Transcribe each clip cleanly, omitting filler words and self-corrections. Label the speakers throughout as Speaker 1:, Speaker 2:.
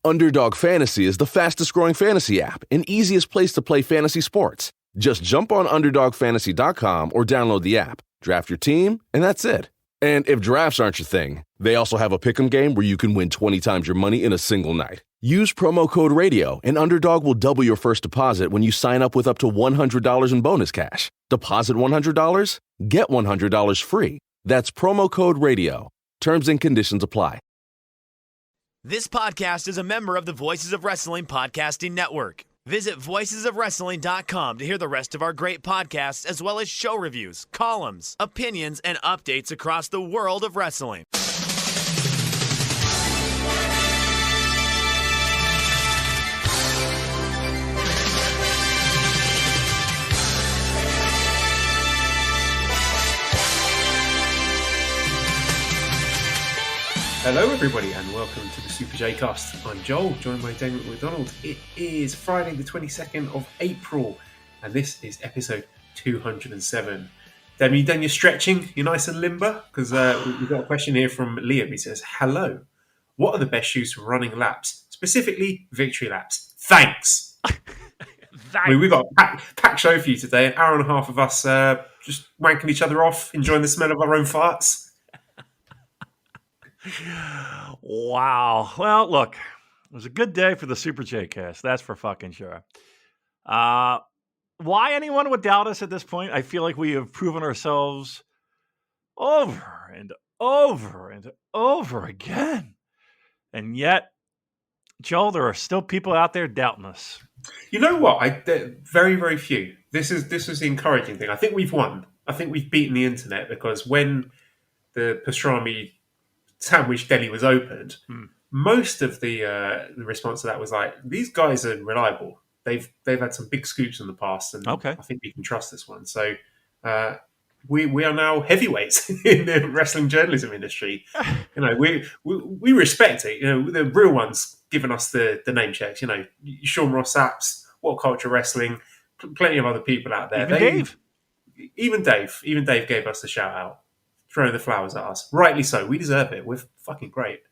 Speaker 1: Underdog Fantasy is the fastest-growing fantasy app and easiest place to play fantasy sports. Just jump on UnderdogFantasy.com or download the app, draft your team, and that's it. And if drafts aren't your thing, they also have a pick'em game where you can win 20 times your money in a single night. Use promo code RADIO, and Underdog will double your first deposit when you sign up with up to $100 in bonus cash. Deposit $100, get $100 free. That's promo code RADIO. Terms and conditions apply.
Speaker 2: This podcast is a member of the Voices of Wrestling Podcasting Network. Visit voicesofwrestling.com to hear the rest of our great podcasts, as well as show reviews, columns, opinions, and updates across the world of wrestling.
Speaker 3: Hello everybody and welcome to the Super J Cast. I'm Joel, joined by Damon McDonald. It is Friday the 22nd of April and this is episode 207. Damon, you done your stretching? You're nice and limber? Because we've got a question here from Liam. He says, hello, what are the best shoes for running laps? Specifically, victory laps. Thanks! I mean, we've got a packed show for you today. An hour and a half of us just wanking each other off, enjoying the smell of our own farts.
Speaker 4: Wow. Well, look, it was a good day for the Super J Cast. That's for fucking sure. Why anyone would doubt us at this point? I feel like we have proven ourselves over and over and over again. And yet, Joel, there are still people out there doubting us.
Speaker 3: You know what? Very, very few. This is the encouraging thing. I think we've won. I think we've beaten the internet because when the pastrami sandwich deli was opened, most of the response to that was like, these guys are reliable. They've had some big scoops in the past, and I think we can trust this one. So we are now heavyweights in the wrestling journalism industry. You know, we respect it. You know, the real ones giving us the name checks. You know, Sean Ross Apps, What Culture Wrestling, plenty of other people out there. Even Dave gave us the shout out. Throwing the flowers at us. Rightly so. We deserve it. We're fucking great.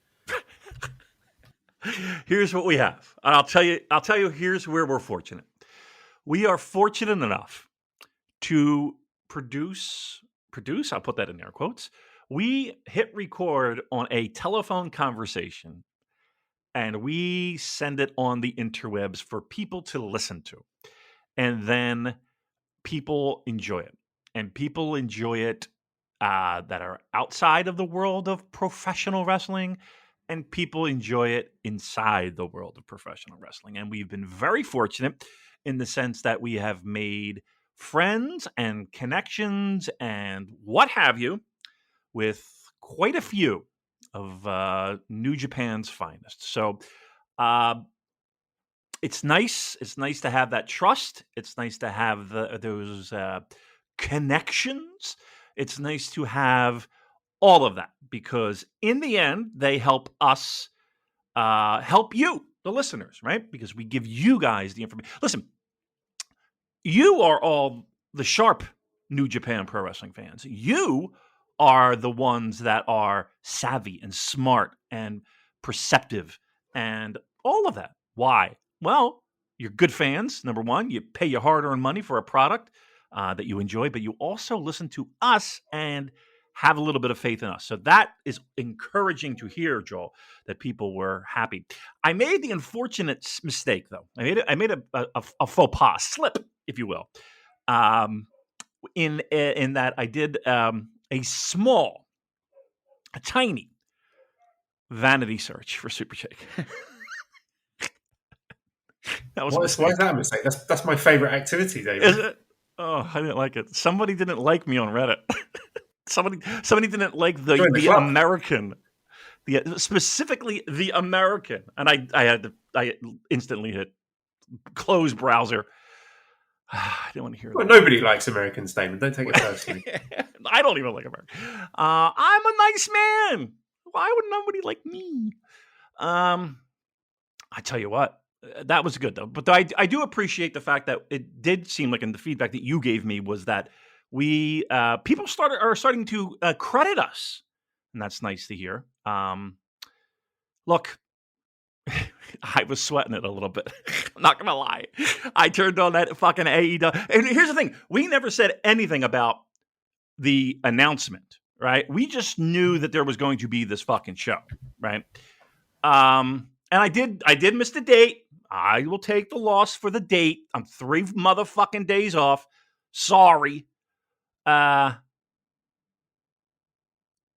Speaker 4: Here's what we have. And I'll tell you, here's where we're fortunate. We are fortunate enough to produce, I'll put that in air quotes. We hit record on a telephone conversation and we send it on the interwebs for people to listen to. And then people enjoy it. And people enjoy it that are outside of the world of professional wrestling, and people enjoy it inside the world of professional wrestling. And we've been very fortunate in the sense that we have made friends and connections and what have you with quite a few of New Japan's finest. So it's nice. It's nice to have that trust. It's nice to have those connections. It's nice to have all of that because in the end, they help us help you, the listeners, right? Because we give you guys the information. Listen, you are all the sharp New Japan Pro Wrestling fans. You are the ones that are savvy and smart and perceptive and all of that. Why? Well, you're good fans, number one. You pay your hard-earned money for a product that you enjoy, but you also listen to us and have a little bit of faith in us. So that is encouraging to hear, Joel, that people were happy. I made the unfortunate mistake, though. I made a faux pas, slip, if you will, in that I did a tiny vanity search for Super Jake.
Speaker 3: Why is that a mistake? That's my favorite activity, David.
Speaker 4: Is it? Oh, I didn't like it. Somebody didn't like me on Reddit. somebody didn't like the American, specifically the American, and I instantly hit close browser. I didn't want to hear that.
Speaker 3: Nobody likes Americans, Damon. Don't take it personally.
Speaker 4: I don't even like America. I'm a nice man. Why would nobody like me? I tell you what. That was good, though. But I do appreciate the fact that it did seem like in the feedback that you gave me was that we people are starting to credit us, and that's nice to hear. Look, I was sweating it a little bit. I'm not going to lie. I turned on that fucking AEW. And here's the thing. We never said anything about the announcement, right? We just knew that there was going to be this fucking show, right? And I did miss the date. I will take the loss for the date. I'm 3 motherfucking days off. Sorry.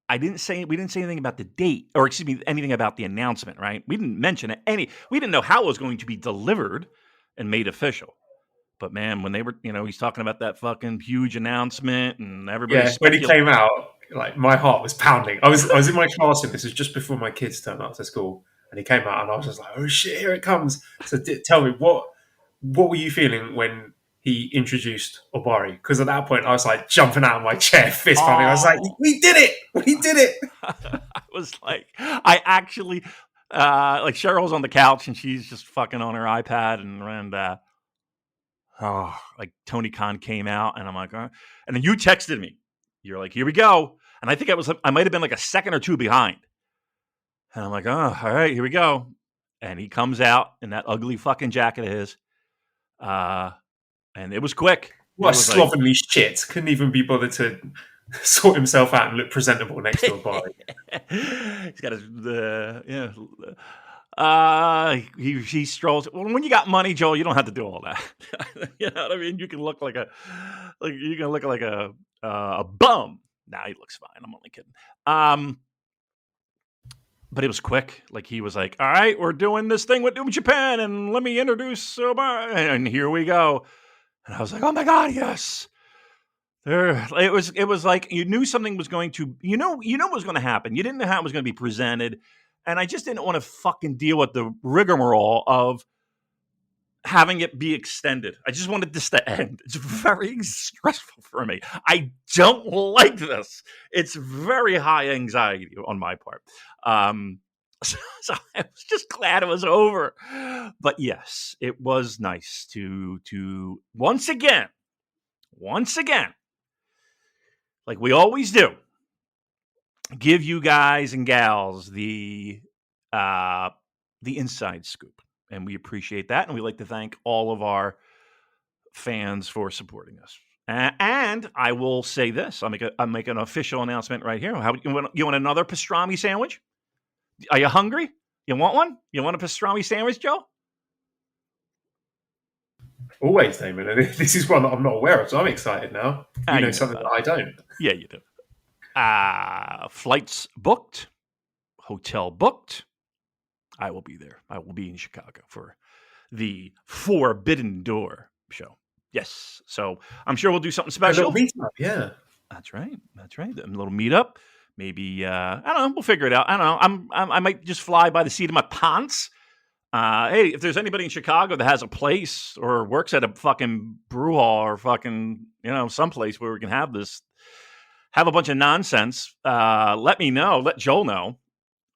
Speaker 4: We didn't say anything about the date, or excuse me, anything about the announcement, right? We didn't mention it. We didn't know how it was going to be delivered and made official. But man, when they were, he's talking about that fucking huge announcement and everybody.
Speaker 3: When he came out, like my heart was pounding. I was in my classroom. This was just before my kids turned up to school, and he came out, and I was just like, "Oh shit, here it comes!" So tell me, what were you feeling when he introduced Obari? Because at that point, I was like jumping out of my chair, fist pumping. I was like, "We did it! We did it!"
Speaker 4: I was like, I actually, like Cheryl's on the couch and she's just fucking on her iPad and like Tony Khan came out and I'm like, and then you texted me. You're like, here we go. And I think I might have been like a second or two behind. And I'm like, oh, all right, here we go. And he comes out in that ugly fucking jacket of his. And it was quick.
Speaker 3: What a slovenly shit. Couldn't even be bothered to sort himself out and look presentable next to Obari.
Speaker 4: He's got his, he strolls. Well, when you got money, Joel, you don't have to do all that. You know what I mean? You can look like a bum. Nah, he looks fine. I'm only kidding. But it was quick. Like he was like, all right, we're doing this thing with Japan and let me introduce Obari. And here we go. And I was like, oh my God, yes. It was like you knew something was going to, what was going to happen. You didn't know how it was going to be presented. And I just didn't want to fucking deal with the rigmarole of having it be extended. I just wanted this to end. It's very stressful for me. I don't like this. It's very high anxiety on my part. So I was just glad it was over. But yes, it was nice to once again, like we always do, give you guys and gals the inside scoop. And we appreciate that. And we like to thank all of our fans for supporting us. And I will say this. I'll make an official announcement right here. You want another pastrami sandwich? Are you hungry? You want one? You want a pastrami sandwich, Joe?
Speaker 3: Always, Damon. And this is one that I'm not aware of, so I'm excited now. You know something that I don't.
Speaker 4: Yeah, you do. Flights booked. Hotel booked. I will be there. I will be in Chicago for the Forbidden Door show. Yes. So I'm sure we'll do something special.
Speaker 3: A little meetup, yeah.
Speaker 4: That's right. A little meetup. Maybe, I don't know. We'll figure it out. I don't know. I might just fly by the seat of my pants. Hey, if there's anybody in Chicago that has a place or works at a fucking brew hall or fucking, someplace where we can have a bunch of nonsense, let me know. Let Joel know.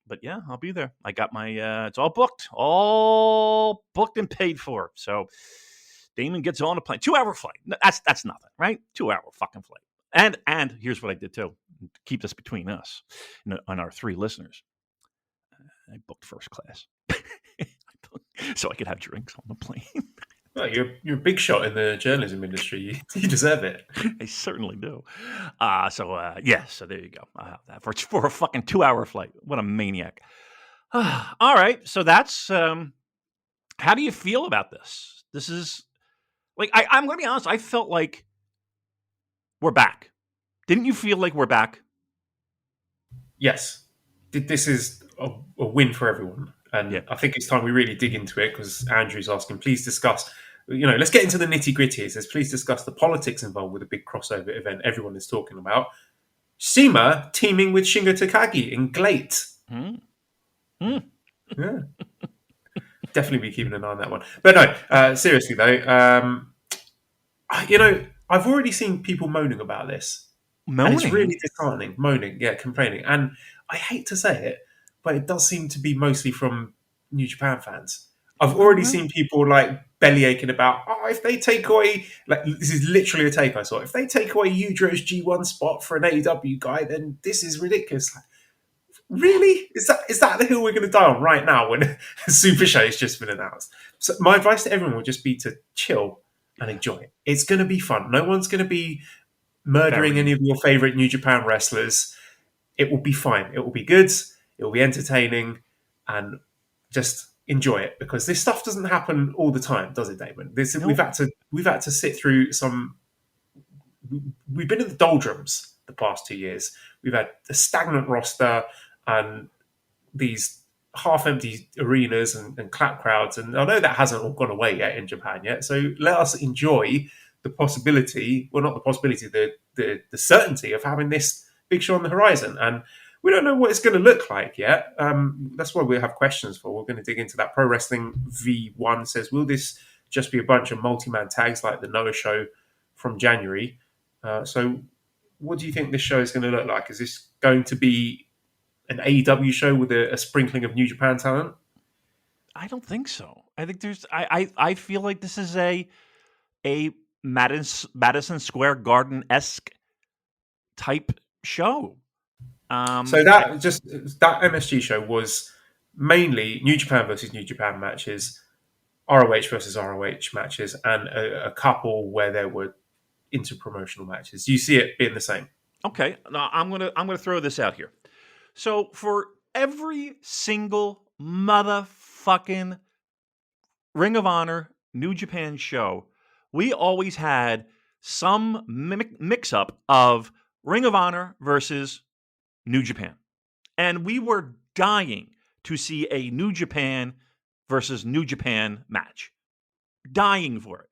Speaker 4: But yeah, I'll be there. I got my, it's all booked and paid for. So Damon gets on a plane, 2-hour flight. That's nothing, right? 2-hour fucking flight. And here's what I did too. Keep this between us and our 3 listeners. I booked first class so I could have drinks on the plane.
Speaker 3: Well, you're a big shot in the journalism industry. You deserve it.
Speaker 4: I certainly do. So there you go. I'll have that for a fucking 2-hour flight. What a maniac. All right. So that's, how do you feel about this? This is like, I'm going to be honest. I felt like we're back. Didn't you feel like we're back?
Speaker 3: Yes. This is a win for everyone. And yeah. I think it's time we really dig into it because Andrew's asking, please discuss, let's get into the nitty gritty. He says, please discuss the politics involved with a big crossover event everyone is talking about. CIMA teaming with Shingo Takagi in Glate. Yeah. Definitely be keeping an eye on that one. But no, seriously though, I've already seen people moaning about this.
Speaker 4: Moaning?
Speaker 3: And it's really disheartening. Complaining. And I hate to say it, but it does seem to be mostly from New Japan fans. I've already seen people like belly aching about, if they take away, like this is literally a take I saw, if they take away Yujir's G1 spot for an AEW guy, then this is ridiculous. Really? Is that the hill we're going to die on right now when a Super Show has just been announced? So my advice to everyone will just be to chill and enjoy it. It's going to be fun. No one's going to be murdering
Speaker 4: Very.
Speaker 3: any of your favorite New Japan wrestlers. It will be fine. It will be good. It will be entertaining, and just enjoy it, because this stuff doesn't happen all the time, does it, Damon?
Speaker 4: No.
Speaker 3: We've had to sit through some. We've been in the doldrums the past 2 years. We've had a stagnant roster and these half-empty arenas and clap crowds, and I know that hasn't all gone away yet in Japan yet. So let us enjoy the possibility, well, not the possibility, the certainty of having this big show on the horizon. And we don't know what it's going to look like yet. That's why we have questions for. We're going to dig into that. Pro Wrestling V1 says, will this just be a bunch of multi-man tags like the Noah show from January? So what do you think this show is going to look like? Is this going to be an AEW show with a sprinkling of New Japan talent?
Speaker 4: I don't think so. I think I feel like this is a Madison Square Garden-esque type show.
Speaker 3: So that MSG show was mainly New Japan versus New Japan matches, ROH versus ROH matches, and a couple where there were inter-promotional matches. Do you see it being the same?
Speaker 4: Okay, now I'm gonna throw this out here. So for every single motherfucking Ring of Honor New Japan show, we always had some mix-up of Ring of Honor versus New Japan. And we were dying to see a New Japan versus New Japan match. Dying for it.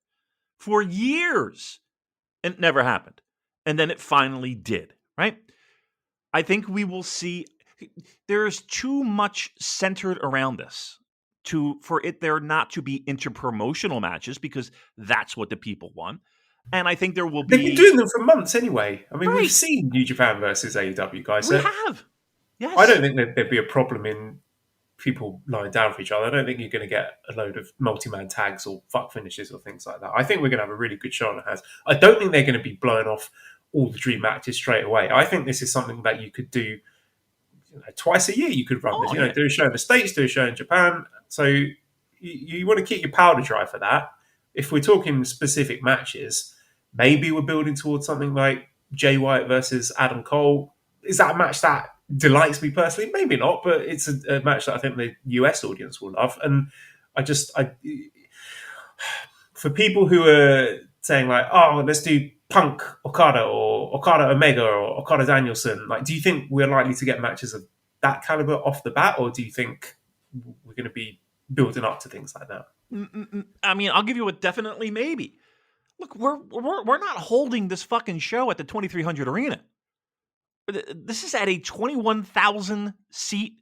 Speaker 4: For years. And it never happened. And then it finally did, right? I think we will see. There's too much centered around this for it there not to be interpromotional matches, because that's what the people want. And I think there will be.
Speaker 3: They've been doing them for months anyway. I mean,
Speaker 4: Right.
Speaker 3: We've seen New Japan versus AEW, guys.
Speaker 4: We have. Yes.
Speaker 3: I don't think there'd be a problem in people lying down for each other. I don't think you're going to get a load of multi-man tags or fuck finishes or things like that. I think we're going to have a really good show on our hands. I don't think they're going to be blowing off all the dream matches straight away. I think this is something that you could do twice a year. You could run this, do a show in the States, do a show in Japan. So you want to keep your powder dry for that. If we're talking specific matches, maybe we're building towards something like Jay White versus Adam Cole. Is that a match that delights me personally? Maybe not, but it's a match that I think the US audience will love. And for people who are saying like, oh, let's do Punk Okada or Okada Omega or Okada Danielson, like, do you think we're likely to get matches of that caliber off the bat, or do you think we're going to be building up to things like that?
Speaker 4: I mean, I'll give you a definitely maybe. Look, we're not holding this fucking show at the 2300 Arena. This is at a 21,000 seat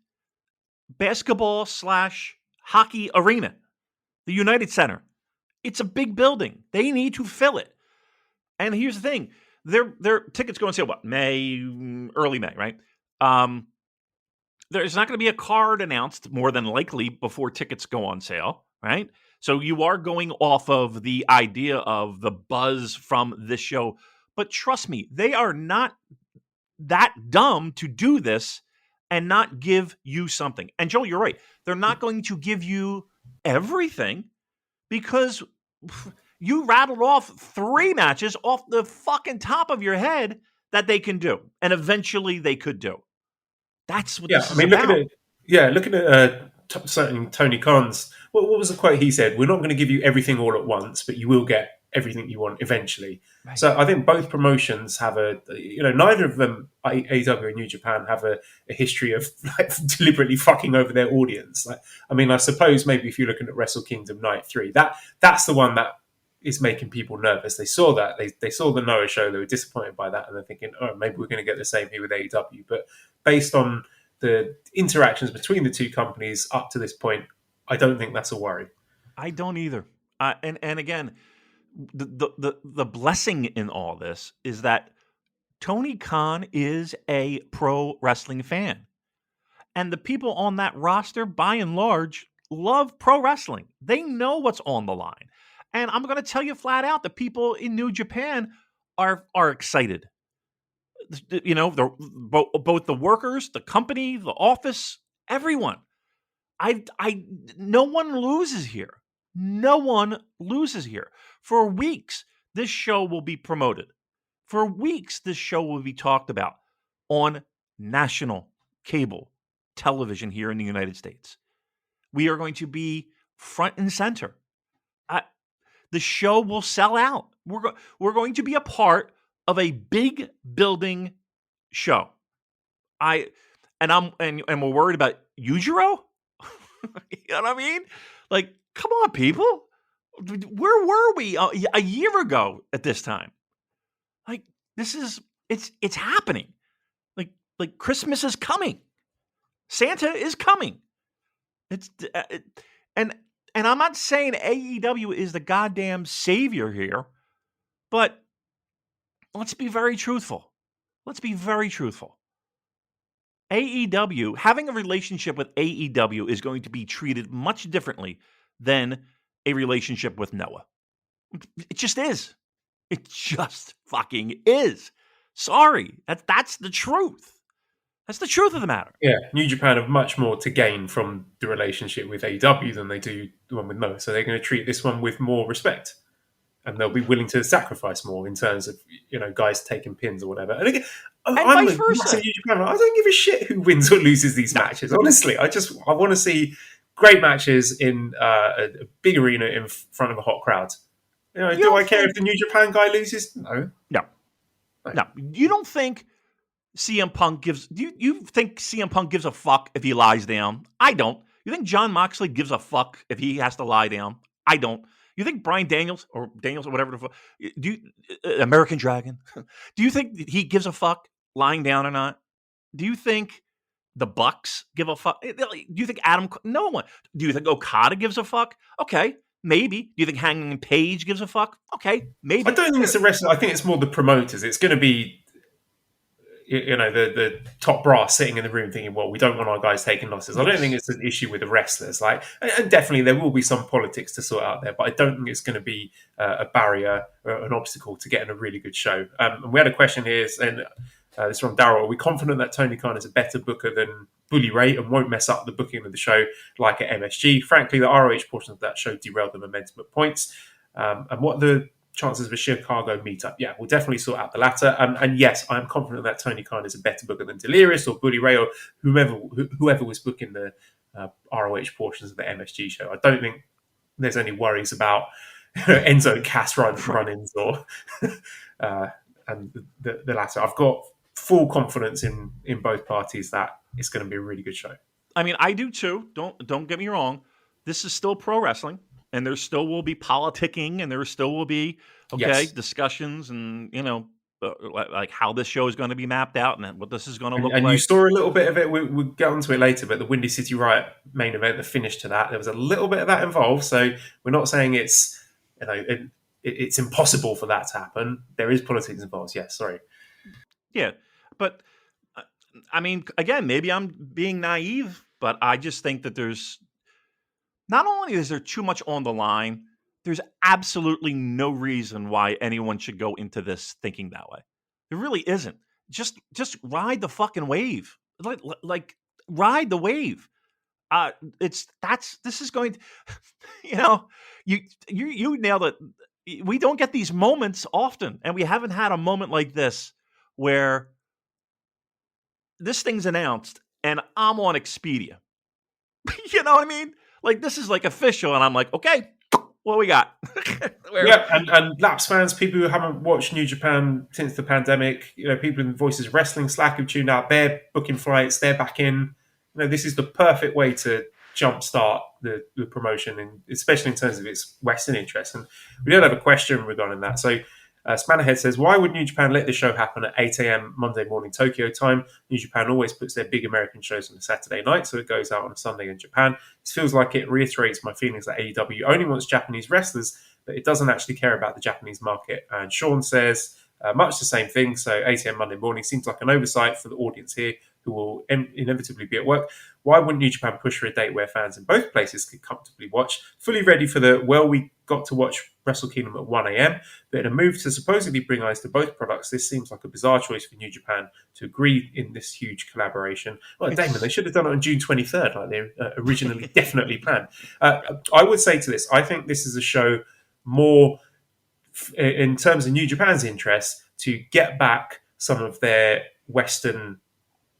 Speaker 4: basketball / hockey arena, the United Center. It's a big building. They need to fill it. And here's the thing: their tickets go on sale early May, right? There's not going to be a card announced more than likely before tickets go on sale, right? So you are going off of the idea of the buzz from this show. But trust me, they are not that dumb to do this and not give you something. And Joel, you're right. They're not going to give you everything, because you rattled off 3 matches off the fucking top of your head that they can do. And eventually they could do. That's what this is about.
Speaker 3: Looking at certainly Tony Khan's, what was the quote he said? We're not going to give you everything all at once, but you will get everything you want eventually. Right. So I think both promotions have neither of them, AEW and New Japan, have a history of deliberately fucking over their audience. I suppose maybe if you're looking at Wrestle Kingdom Night 3, that's the one that is making people nervous. They saw that. They saw the Noah show. They were disappointed by that, and they're thinking, oh, maybe we're going to get the same here with AEW. But based on the interactions between the two companies up to this point, I don't think that's a worry.
Speaker 4: I don't either. And again, the blessing in all this is that Tony Khan is a pro wrestling fan. And the people on that roster, by and large, love pro wrestling. They know what's on the line. And I'm going to tell you flat out, the people in New Japan are excited. both the workers, the company, the office, everyone. No one loses here. No one loses here. For weeks, this show will be promoted. For weeks, this show will be talked about on national cable television here in the United States. We are going to be front and center. The show will sell out. We're going to be a part of a big building show. And we're worried about Yujiro. You know what I mean? Like, come on, people. Where were we a year ago at this time? Like, it's happening. Like Christmas is coming. Santa is coming. And I'm not saying AEW is the goddamn savior here, but let's be very truthful. AEW, having a relationship with AEW is going to be treated much differently than a relationship with Noah. It just is. It just fucking is. Sorry. That's the truth. That's the truth of the matter.
Speaker 3: Yeah, New Japan have much more to gain from the relationship with AEW than they do the one with Noah. So they're going to treat this one with more respect. And they'll be willing to sacrifice more in terms of, guys taking pins or whatever. And again, I'm
Speaker 4: vice versa.
Speaker 3: New Japan. I don't give a shit who wins or loses these matches. Honestly, I want to see great matches in a big arena in front of a hot crowd. Do I care if the New Japan guy loses? No.
Speaker 4: You don't think CM Punk gives? Do you think CM Punk gives a fuck if he lies down? I don't. You think Jon Moxley gives a fuck if he has to lie down? I don't. You think Bryan Daniels or whatever the fuck? American Dragon? Do you think he gives a fuck lying down or not? Do you think the Bucks give a fuck? Do you think No one. Do you think Okada gives a fuck? Okay, maybe. Do you think Hangman Page gives a fuck? Okay, maybe.
Speaker 3: I don't think it's the wrestler. I think it's more the promoters. It's going to be, the top brass sitting in the room thinking, well, we don't want our guys taking losses. I don't think it's an issue with the wrestlers. And definitely there will be some politics to sort out there, but I don't think it's going to be a barrier or an obstacle to getting a really good show. And we had a question here, and this is from Daryl. Are we confident that Tony Khan is a better booker than Bully Ray and won't mess up the booking of the show like at MSG? Frankly, the ROH portion of that show derailed the momentum at points. And what the chances of a Chicago meetup? Yeah, we'll definitely sort out the latter. And yes, I'm confident that Tony Khan is a better booker than Delirious or Bully Ray or whoever was booking the ROH portions of the MSG show. I don't think there's any worries about Enzo and Cass run-ins or and the latter. I've got full confidence in both parties that it's going to be a really good show.
Speaker 4: I mean, I do too. Don't get me wrong. This is still pro wrestling. And there still will be politicking, and there still will be discussions, and like how this show is going to be mapped out, and what this is going to look like.
Speaker 3: And you saw a little bit of it. We'll get onto it later, but the Windy City Riot main event, the finish to that, there was a little bit of that involved. So we're not saying it's it's impossible for that to happen. There is politics involved. Yes, sorry.
Speaker 4: Yeah, but I mean, again, maybe I'm being naive, but I just think that there's. Not only is there too much on the line, there's absolutely no reason why anyone should go into this thinking that way. There really isn't. Just ride the fucking wave. Like ride the wave. This is going to, you nailed it. We don't get these moments often, and we haven't had a moment like this where this thing's announced and I'm on Expedia. You know what I mean? Like, this is like official, and I'm like, okay, what we got?
Speaker 3: and Lapsed fans, people who haven't watched New Japan since the pandemic, people in Voices of Wrestling Slack who tuned out, they're booking flights, they're back in. This is the perfect way to jumpstart the promotion, and especially in terms of its Western interest. And we don't have a question regarding that. So Spannerhead says, why would New Japan let this show happen at 8 a.m. Monday morning Tokyo time? New Japan always puts their big American shows on a Saturday night, so it goes out on a Sunday in Japan. This feels like it reiterates my feelings that AEW only wants Japanese wrestlers, but it doesn't actually care about the Japanese market. And Sean says, much the same thing, so 8 a.m. Monday morning seems like an oversight for the audience here, who will inevitably be at work. Why wouldn't New Japan push for a date where fans in both places could comfortably watch? Fully ready for we got to watch Wrestle Kingdom at 1 a.m. But in a move to supposedly bring eyes to both products, this seems like a bizarre choice for New Japan to agree in this huge collaboration. Well, Damon, they should have done it on June 23rd, like they originally definitely planned. I would say to this, I think this is a show more in terms of New Japan's interest to get back some of their Western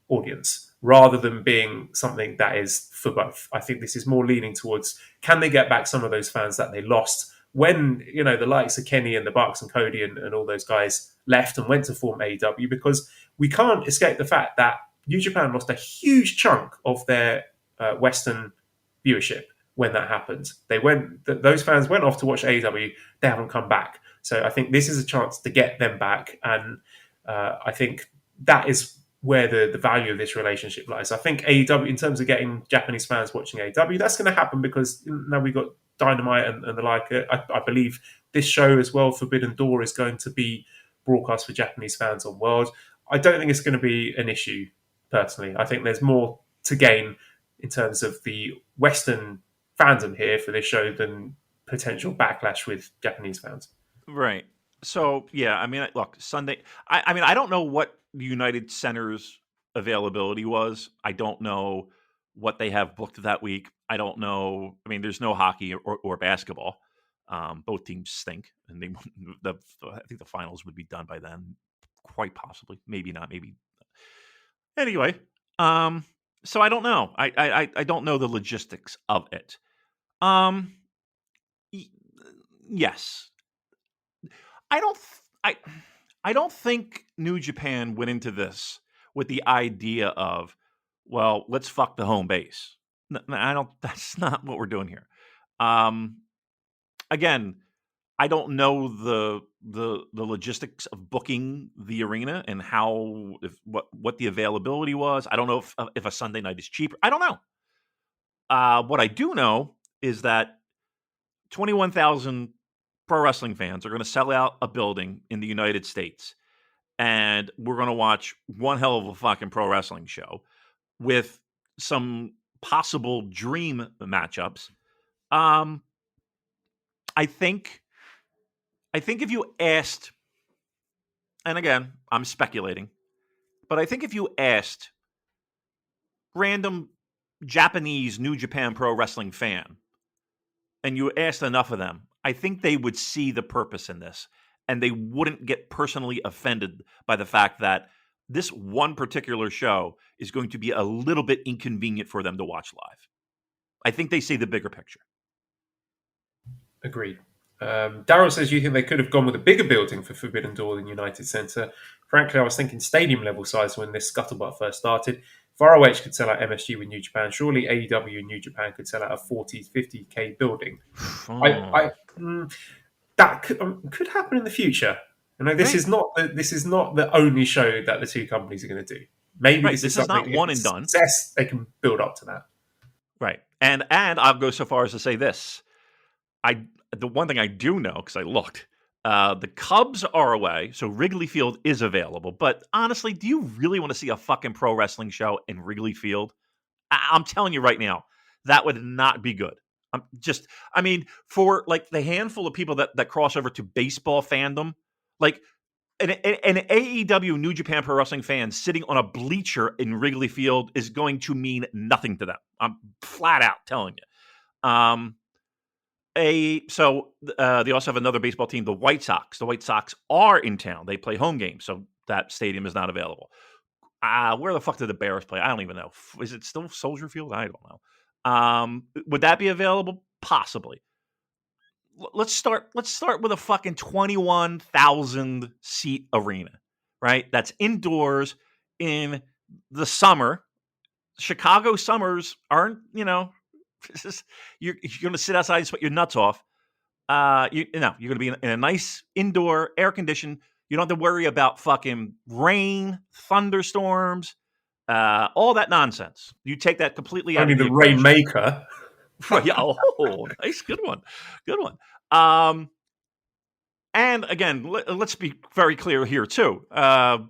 Speaker 3: audience rather than being something that is for both. I think this is more leaning towards, can they get back some of those fans that they lost when, you know, the likes of Kenny and the Bucks and Cody and all those guys left and went to form AEW, because we can't escape the fact that New Japan lost a huge chunk of their Western viewership when that happened. Those fans went off to watch AEW, they haven't come back. So I think this is a chance to get them back, and I think that is where the value of this relationship lies. I think AEW, in terms of getting Japanese fans watching AEW, that's going to happen because now we've got Dynamite and the like. I believe this show as well, Forbidden Door, is going to be broadcast for Japanese fans on World. I don't think it's going to be an issue, personally. I think there's more to gain in terms of the Western fandom here for this show than potential backlash with Japanese fans.
Speaker 4: Right. So, yeah, I mean, look, Sunday, I mean, I don't know what United Center's availability was. I don't know what they have booked that week. I don't know. I mean, there's no hockey or basketball. Both teams stink, and I think the finals would be done by then, quite possibly. Maybe not. Maybe. Anyway, so I don't know. I don't know the logistics of it. Yes. I don't think New Japan went into this with the idea of, well, let's fuck the home base. No, I don't. That's not what we're doing here. Again, I don't know the logistics of booking the arena and what the availability was. I don't know if a Sunday night is cheaper. I don't know. What I do know is that 21,000 pro wrestling fans are going to sell out a building in the United States, and we're going to watch one hell of a fucking pro wrestling show with some possible dream matchups. I think if you asked, and again, I'm speculating, but I think if you asked random Japanese New Japan Pro Wrestling fan, and you asked enough of them, I think they would see the purpose in this, and they wouldn't get personally offended by the fact that this one particular show is going to be a little bit inconvenient for them to watch live. I think they see the bigger picture.
Speaker 3: Agreed. Daryl says, you think they could have gone with a bigger building for Forbidden Door than United Centre? Frankly, I was thinking stadium level size when this scuttlebutt first started. If ROH could sell out MSG with New Japan, surely AEW and New Japan could sell out a 40, 50k building. That could happen in the future. You know, this is not the only show that the two companies are going to do. Maybe this is something,
Speaker 4: not one and done.
Speaker 3: Success, they can build up to that.
Speaker 4: Right. And I'll go so far as to say this. The one thing I do know, because I looked, the Cubs are away, so Wrigley Field is available. But honestly, do you really want to see a fucking pro wrestling show in Wrigley Field? I'm telling you right now, that would not be good. For like the handful of people that cross over to baseball fandom, like an AEW New Japan Pro Wrestling fan sitting on a bleacher in Wrigley Field is going to mean nothing to them. I'm flat out telling you. They also have another baseball team, the White Sox. The White Sox are in town. They play home games, so that stadium is not available. Where the fuck did the Bears play? I don't even know. Is it still Soldier Field? I don't know. Would that be available? Possibly. Let's start with a fucking 21,000 seat arena, right? That's indoors in the summer. Chicago summers aren't, you're going to sit outside and sweat your nuts off. You're going to be in a nice indoor air conditioned. You don't have to worry about fucking rain, thunderstorms, all that nonsense. You take that completely out of the
Speaker 3: Rainmaker.
Speaker 4: Yeah. Oh, nice. Good one. And again, let's be very clear here too. No,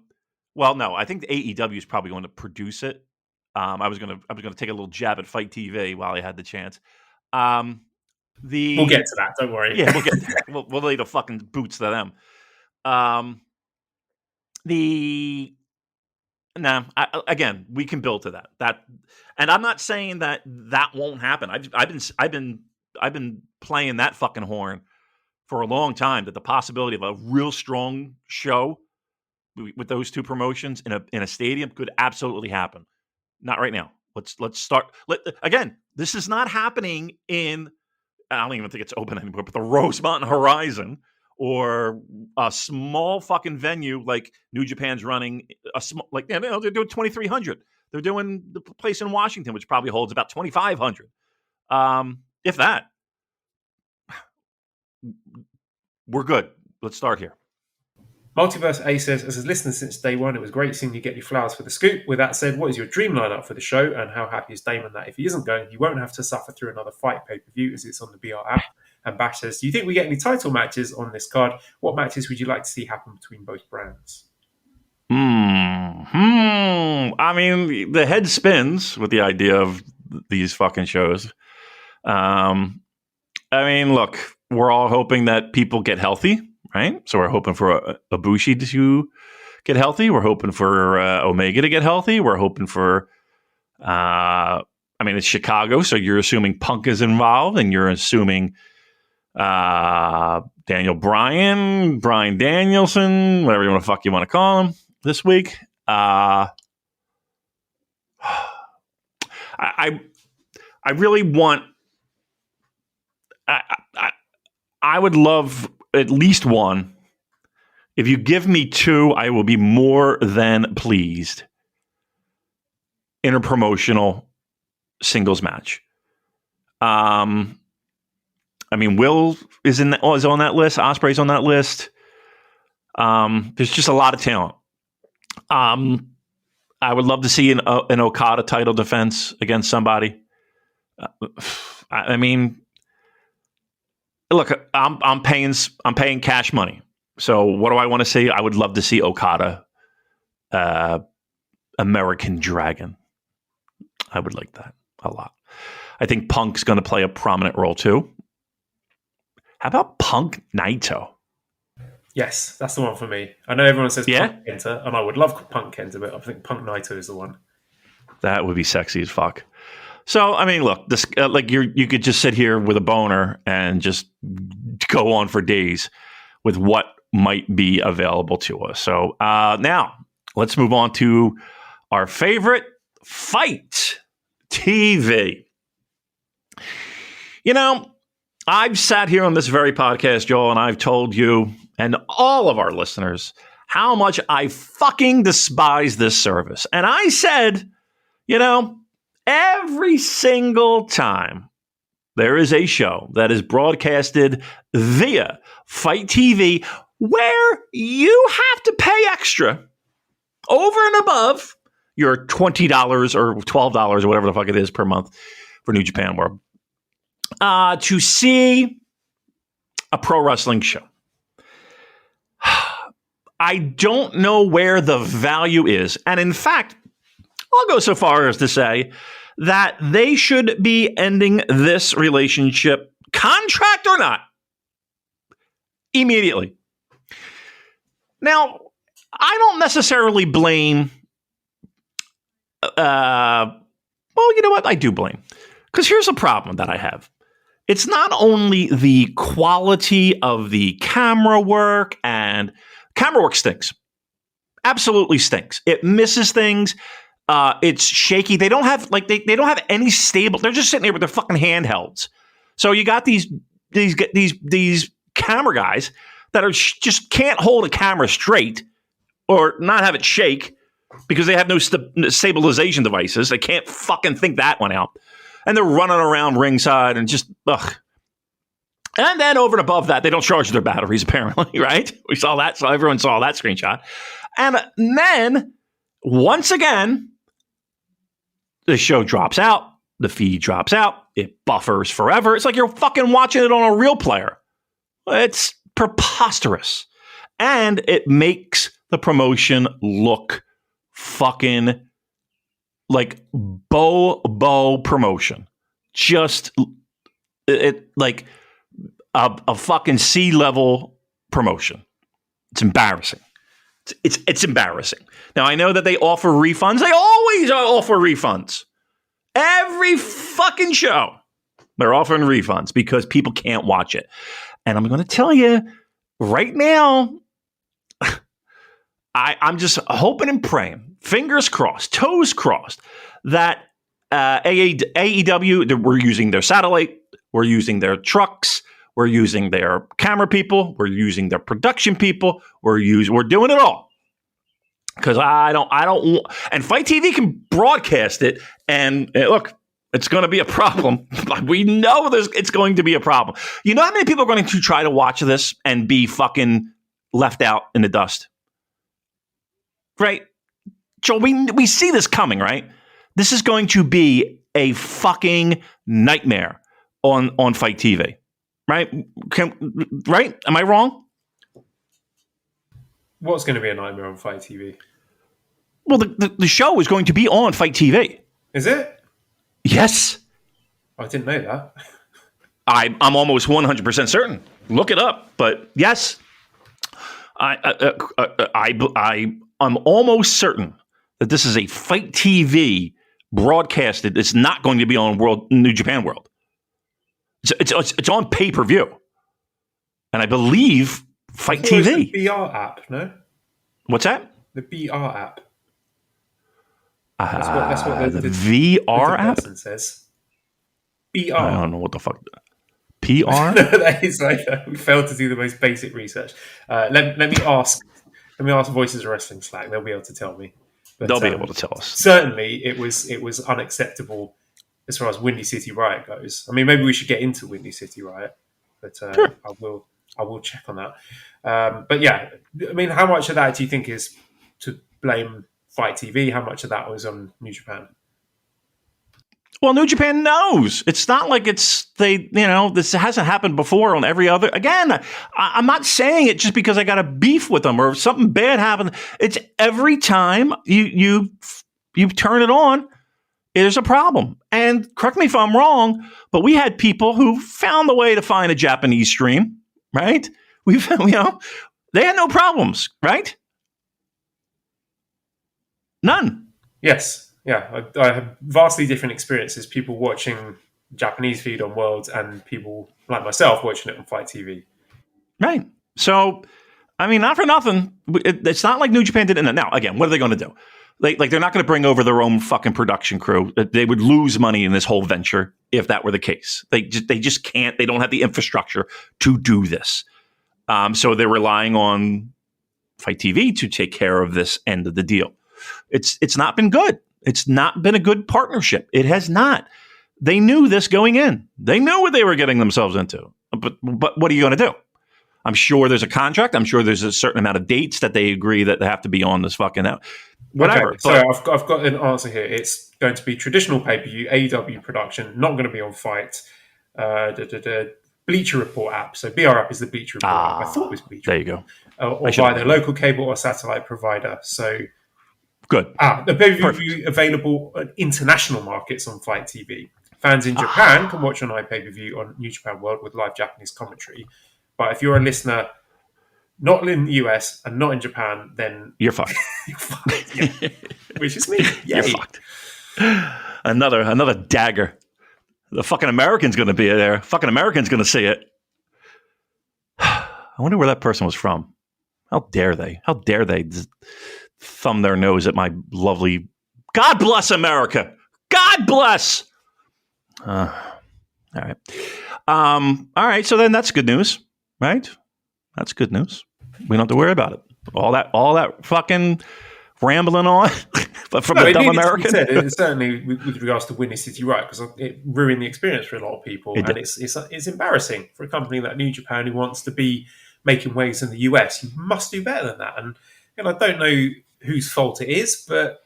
Speaker 4: I think the AEW is probably going to produce it. I was going to take a little jab at FITE TV while I had the chance.
Speaker 3: We'll get to that. Don't worry.
Speaker 4: Yeah, we'll get there. We'll lay the fucking boots to them. Again, we can build to that. And I'm not saying that won't happen. I've been playing that fucking horn for a long time, that the possibility of a real strong show with those two promotions in a stadium could absolutely happen. Not right now. Let's start. Again, this is not happening in, I don't even think it's open anymore, but the Rosemont Horizon, or a small fucking venue like New Japan's running, they're doing 2,300. They're doing the place in Washington, which probably holds about 2,500, if that. We're good. Let's start here.
Speaker 3: Multiverse A says, as a listener since day one, it was great seeing you get your flowers for the scoop. With that said, what is your dream lineup for the show, and how happy is Damon that if he isn't going, he won't have to suffer through another FITE pay-per-view as it's on the BR app? And Bash says, do you think we get any title matches on this card? What matches would you like to see happen between both brands?
Speaker 4: I mean, the head spins with the idea of these fucking shows. I mean, look, we're all hoping that people get healthy, right? So we're hoping for Ibushi to get healthy. We're hoping for Omega to get healthy. We're hoping for, it's Chicago, so you're assuming Punk is involved, and you're assuming Daniel Bryan Danielson, whatever you want to call him this week. I really want. I would love at least one. If you give me two, I will be more than pleased. Interpromotional singles match. Will is on that list. Ospreay's on that list. There's just a lot of talent. I would love to see an Okada title defense against somebody. Look, I'm paying cash money. So what do I want to see? I would love to see Okada, American Dragon. I would like that a lot. I think Punk's going to play a prominent role too. How about Punk Naito?
Speaker 3: Yes, that's the one for me. I know everyone says
Speaker 4: Yeah?
Speaker 3: Punk Kenta, and I would love Punk Kenta, but I think Punk Naito is the one.
Speaker 4: That would be sexy as fuck. So, look, this you could just sit here with a boner and just go on for days with what might be available to us. So now let's move on to our favorite, FITE TV. I've sat here on this very podcast, Joel, and I've told you and all of our listeners how much I fucking despise this service. And I said, every single time there is a show that is broadcasted via FITE TV where you have to pay extra over and above your $20 or $12 or whatever the fuck it is per month for New Japan World to see a pro wrestling show. I don't know where the value is. And in fact, I'll go so far as to say that they should be ending this relationship, contract or not, immediately. Now, I don't necessarily blame. You know what? I do blame. Because here's a problem that I have. It's not only the quality of the camera work, and camera work stinks. Absolutely stinks. It misses things. It's shaky. They don't have they don't have any stable. They're just sitting there with their fucking handhelds. So you got these camera guys that are just can't hold a camera straight or not have it shake because they have no stabilization devices. They can't fucking think that one out. And they're running around ringside and just, ugh. And then over and above that, they don't charge their batteries, apparently, right? We saw that. So everyone saw that screenshot. And then, once again, the show drops out. The feed drops out. It buffers forever. It's like you're fucking watching it on a real player. It's preposterous. And it makes the promotion look fucking like bow promotion. Just it like a fucking C-level promotion. It's embarrassing. It's embarrassing. Now, I know that they offer refunds. They always offer refunds. Every fucking show, they're offering refunds because people can't watch it. And I'm going to tell you right now, I'm just hoping and praying, fingers crossed, toes crossed, that AEW, we're using their satellite, we're using their trucks, we're using their camera people, we're using their production people, we're doing it all. Because I don't, and FITE TV can broadcast it, and look, it's going to be a problem. We know it's going to be a problem. You know how many people are going to try to watch this and be fucking left out in the dust? Right? Joel, we see this coming, right? This is going to be a fucking nightmare on FITE TV, right? Right? Am I wrong?
Speaker 3: What's going to be a nightmare on FITE TV?
Speaker 4: Well, the show is going to be on FITE TV.
Speaker 3: Is it?
Speaker 4: Yes.
Speaker 3: I didn't know that.
Speaker 4: I'm almost 100% certain. Look it up. But yes, I'm almost certain that this is a FITE TV broadcasted. It's not going to be on New Japan World. It's on pay-per-view. And I believe FITE TV.
Speaker 3: The BR app, no?
Speaker 4: What's that?
Speaker 3: The BR app. That's what
Speaker 4: the VR app
Speaker 3: says. BR.
Speaker 4: I don't know what the fuck. PR?
Speaker 3: That is like, we failed to do the most basic research. Let me ask Voices of Wrestling Slack. They'll be able to tell me. But,
Speaker 4: they'll be able to tell us.
Speaker 3: Certainly, it was unacceptable as far as Windy City Riot goes. I mean, maybe we should get into Windy City Riot, but
Speaker 4: sure.
Speaker 3: I will check on that. But yeah, I mean, how much of that do you think is to blame FITE TV? How much of that was on New Japan?
Speaker 4: Well, New Japan knows. It's not like this hasn't happened before on every other. Again, I'm not saying it just because I got a beef with them or something bad happened. It's every time you turn it on, there's a problem. And correct me if I'm wrong, but we had people who found a way to find a Japanese stream, right? They had no problems, right? None.
Speaker 3: Yes. Yeah. I have vastly different experiences, people watching Japanese feed on Worlds and people like myself watching it on FITE TV.
Speaker 4: Right. So, I mean, not for nothing. It's not like New Japan did it. Now, again, what are they going to do? They're not going to bring over their own fucking production crew. They would lose money in this whole venture if that were the case. They just can't. They don't have the infrastructure to do this. So they're relying on FITE TV to take care of this end of the deal. It's not been good. It's not been a good partnership. It has not. They knew this going in. They knew what they were getting themselves into. But what are you going to do? I'm sure there's a contract. I'm sure there's a certain amount of dates that they agree that they have to be on this fucking out. Whatever.
Speaker 3: Okay, so I've got an answer here. It's going to be traditional pay-per-view, AEW production, not going to be on FITE. Bleacher Report app. So BR app is the Bleacher Report app. I thought it was Bleacher.
Speaker 4: There you go.
Speaker 3: Or via their local cable or satellite provider. So
Speaker 4: good.
Speaker 3: The pay-per-view available in international markets on FITE TV. Fans in Japan can watch on iPay-per-view on New Japan World with live Japanese commentary. But if you're a listener not in the US and not in Japan, then
Speaker 4: you're fucked.
Speaker 3: You're fucked. Yeah. Which is me. Yay.
Speaker 4: You're fucked. Another dagger. The fucking American's going to be there. Fucking American's going to see it. I wonder where that person was from. How dare they? How dare they just thumb their nose at my lovely... God bless America! God bless! All right. All right, so then that's good news, right? That's good news. We don't have to worry about it. All that fucking rambling on but from the dumb American.
Speaker 3: Certainly with regards to Windy City Riot, because it ruined the experience for a lot of people. It's embarrassing for a company like New Japan who wants to be making waves in the US. You must do better than that. And I don't know whose fault it is, but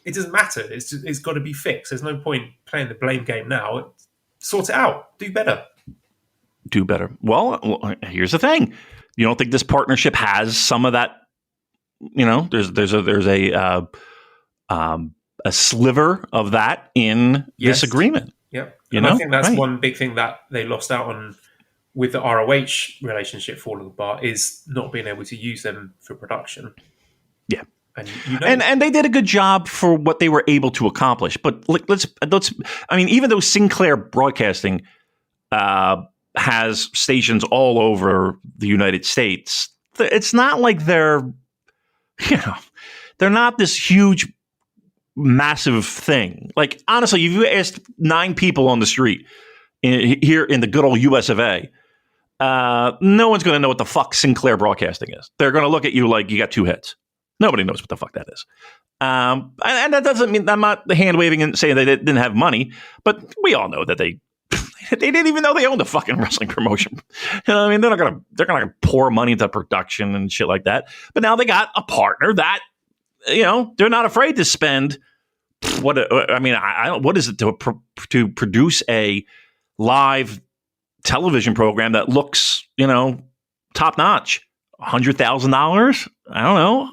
Speaker 3: it doesn't matter. It's got to be fixed. There's no point playing the blame game now. Sort it out. Do better.
Speaker 4: Do better. Well, here's the thing. You don't think this partnership has some of that? There's a sliver of that in this agreement.
Speaker 3: Yep.
Speaker 4: You
Speaker 3: And I
Speaker 4: know,
Speaker 3: think that's
Speaker 4: right?
Speaker 3: one big thing that they lost out on with the ROH relationship falling apart, is not being able to use them for production.
Speaker 4: Yeah.
Speaker 3: And you know,
Speaker 4: And they did a good job for what they were able to accomplish. But let's. I mean, even though Sinclair Broadcasting has stations all over the United States, it's not like they're, you know, they're not this huge, massive thing. Like, honestly, if you asked 9 people on the street here in the good old US of A, no one's going to know what the fuck Sinclair Broadcasting is. They're going to look at you like you got 2 heads. Nobody knows what the fuck that is. And that doesn't mean I'm not hand waving and saying they didn't have money, but we all know that they didn't even know they owned a fucking wrestling promotion. You know what I mean? They're not gonna pour money into production and shit like that. But now they got a partner that, you know, they're not afraid to spend what is it to produce a live television program that looks, you know, top notch? $100,000? I don't know.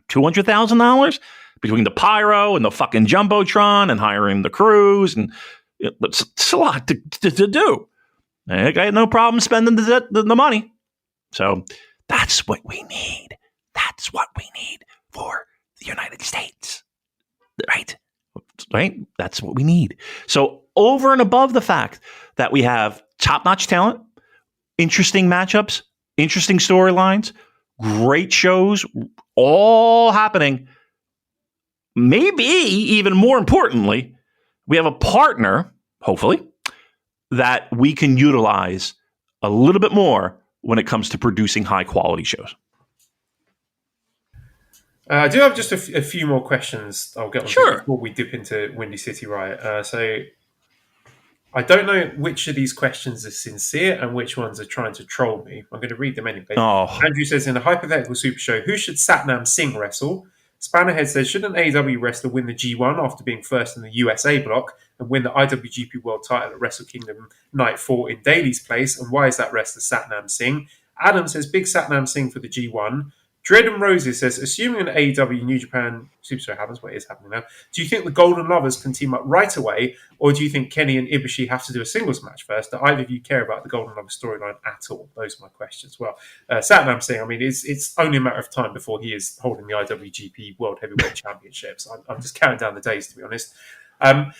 Speaker 4: $200,000 between the pyro and the fucking jumbotron and hiring the crews, and it's a lot to do. I got no problem spending the money. So that's what we need. That's what we need for the United States, right? That's what we need. So over and above the fact that we have top-notch talent, interesting matchups, interesting storylines, great shows, all happening. Maybe even more importantly, we have a partner, hopefully, that we can utilize a little bit more when it comes to producing high-quality shows.
Speaker 3: I do have just a few more questions I'll get on
Speaker 4: Sure.
Speaker 3: before we dip into Windy City Riot. So I don't know which of these questions are sincere and which ones are trying to troll me. I'm going to read them anyway.
Speaker 4: Oh.
Speaker 3: Andrew says, in a hypothetical super show, who should Satnam Singh wrestle? Spannerhead says, should an AEW wrestler win the G1 after being first in the USA block and win the IWGP World title at Wrestle Kingdom Night 4 in Daly's place? And why is that wrestler Satnam Singh? Adam says, big Satnam Singh for the G1. Dread and Roses says, assuming an AEW New Japan Super Show happens, what is happening now, do you think the Golden Lovers can team up right away, or do you think Kenny and Ibushi have to do a singles match first? Do either of you care about the Golden Lovers storyline at all? Those are my questions. Well, Satnam Singh, I mean, it's only a matter of time before he is holding the IWGP World Heavyweight Championships. I'm just counting down the days, to be honest. A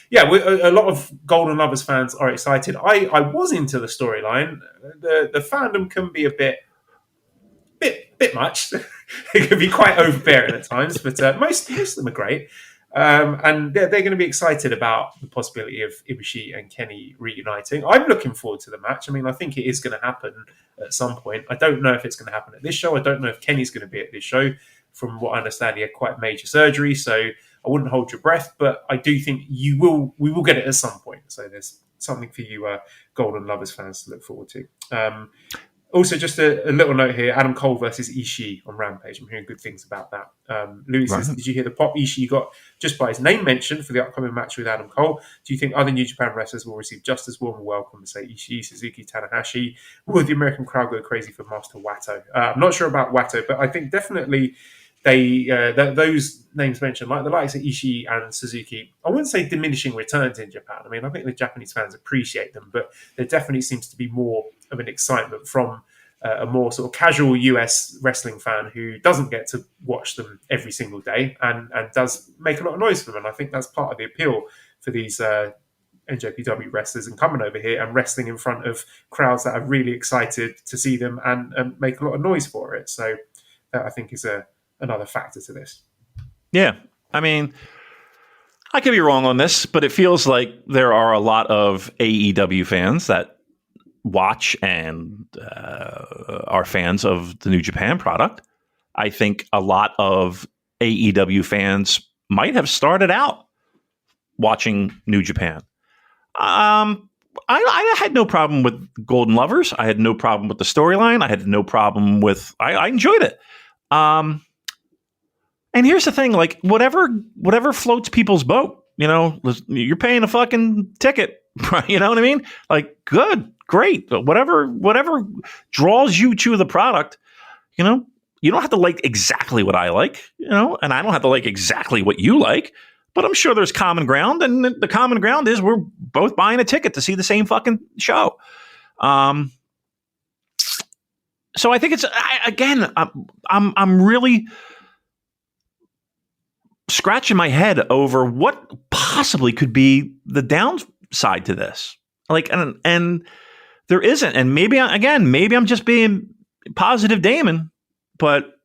Speaker 3: lot of Golden Lovers fans are excited. I was into the storyline. The fandom can be a bit much. It can be quite overbearing at times, but most of them are great. And they're going to be excited about the possibility of Ibushi and Kenny reuniting. I'm looking forward to the match. I mean, I think it is going to happen at some point. I don't know if it's going to happen at this show. I don't know if Kenny's going to be at this show. From what I understand, he had quite major surgery, so I wouldn't hold your breath, but I do think we will get it at some point. So there's something for you Golden Lovers fans to look forward to. Also, just a little note here, Adam Cole versus Ishii on Rampage. I'm hearing good things about that. Louis says, did you hear the pop Ishii got just by his name mentioned for the upcoming match with Adam Cole? Do you think other New Japan wrestlers will receive just as warm a welcome as, say, Ishii, Suzuki, Tanahashi? Will the American crowd go crazy for Master Wato? I'm not sure about Wato, but I think definitely those names mentioned, like the likes of Ishii and Suzuki, I wouldn't say diminishing returns in Japan. I mean, I think the Japanese fans appreciate them, but there definitely seems to be more of an excitement from a more sort of casual US wrestling fan who doesn't get to watch them every single day and does make a lot of noise for them. And I think that's part of the appeal for these NJPW wrestlers and coming over here and wrestling in front of crowds that are really excited to see them and make a lot of noise for it. So that, I think, is another factor to this.
Speaker 4: Yeah. I mean, I could be wrong on this, but it feels like there are a lot of AEW fans that watch and are fans of the New Japan product. I think a lot of AEW fans might have started out watching New Japan. I had no problem with Golden Lovers. I had no problem with the storyline. I had no problem with. I enjoyed it. And here's the thing: like whatever floats people's boat. You know, you're paying a fucking ticket. You know what I mean? Like, good, great, whatever draws you to the product. You know, you don't have to like exactly what I like. You know, and I don't have to like exactly what you like. but I'm sure there's common ground, and the common ground is we're both buying a ticket to see the same fucking show. So I think I'm really scratching my head over what possibly could be the downside to this. Like, and there isn't. And maybe I'm just being positive Damon, but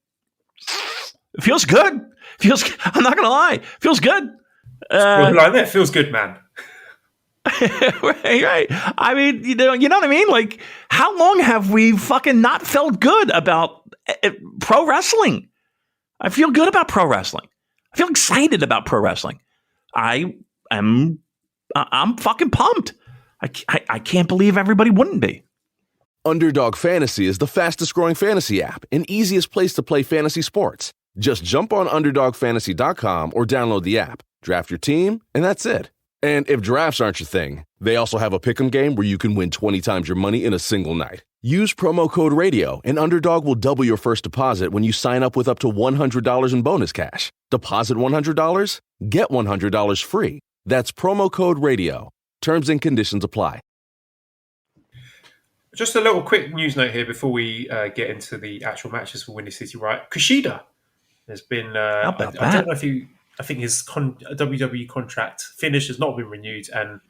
Speaker 4: it feels good. I'm not going to lie. It feels good.
Speaker 3: Like that feels good, man.
Speaker 4: right. I mean, you know what I mean? Like, how long have we fucking not felt good about pro wrestling? I feel good about pro wrestling. I feel excited about pro wrestling. I'm fucking pumped. I can't believe everybody wouldn't be.
Speaker 1: Underdog Fantasy is the fastest growing fantasy app and easiest place to play fantasy sports. Just jump on UnderdogFantasy.com or download the app, draft your team, and that's it. And if drafts aren't your thing, they also have a pick'em game where you can win 20 times your money in a single night. Use promo code RADIO, and Underdog will double your first deposit when you sign up with up to $100 in bonus cash. Deposit $100, get $100 free. That's promo code RADIO. Terms and conditions apply.
Speaker 3: Just a little quick news note here before we get into the actual matches for Windy City Riot. Kushida has been... I don't know if you... I think his WWE contract finish has not been renewed, and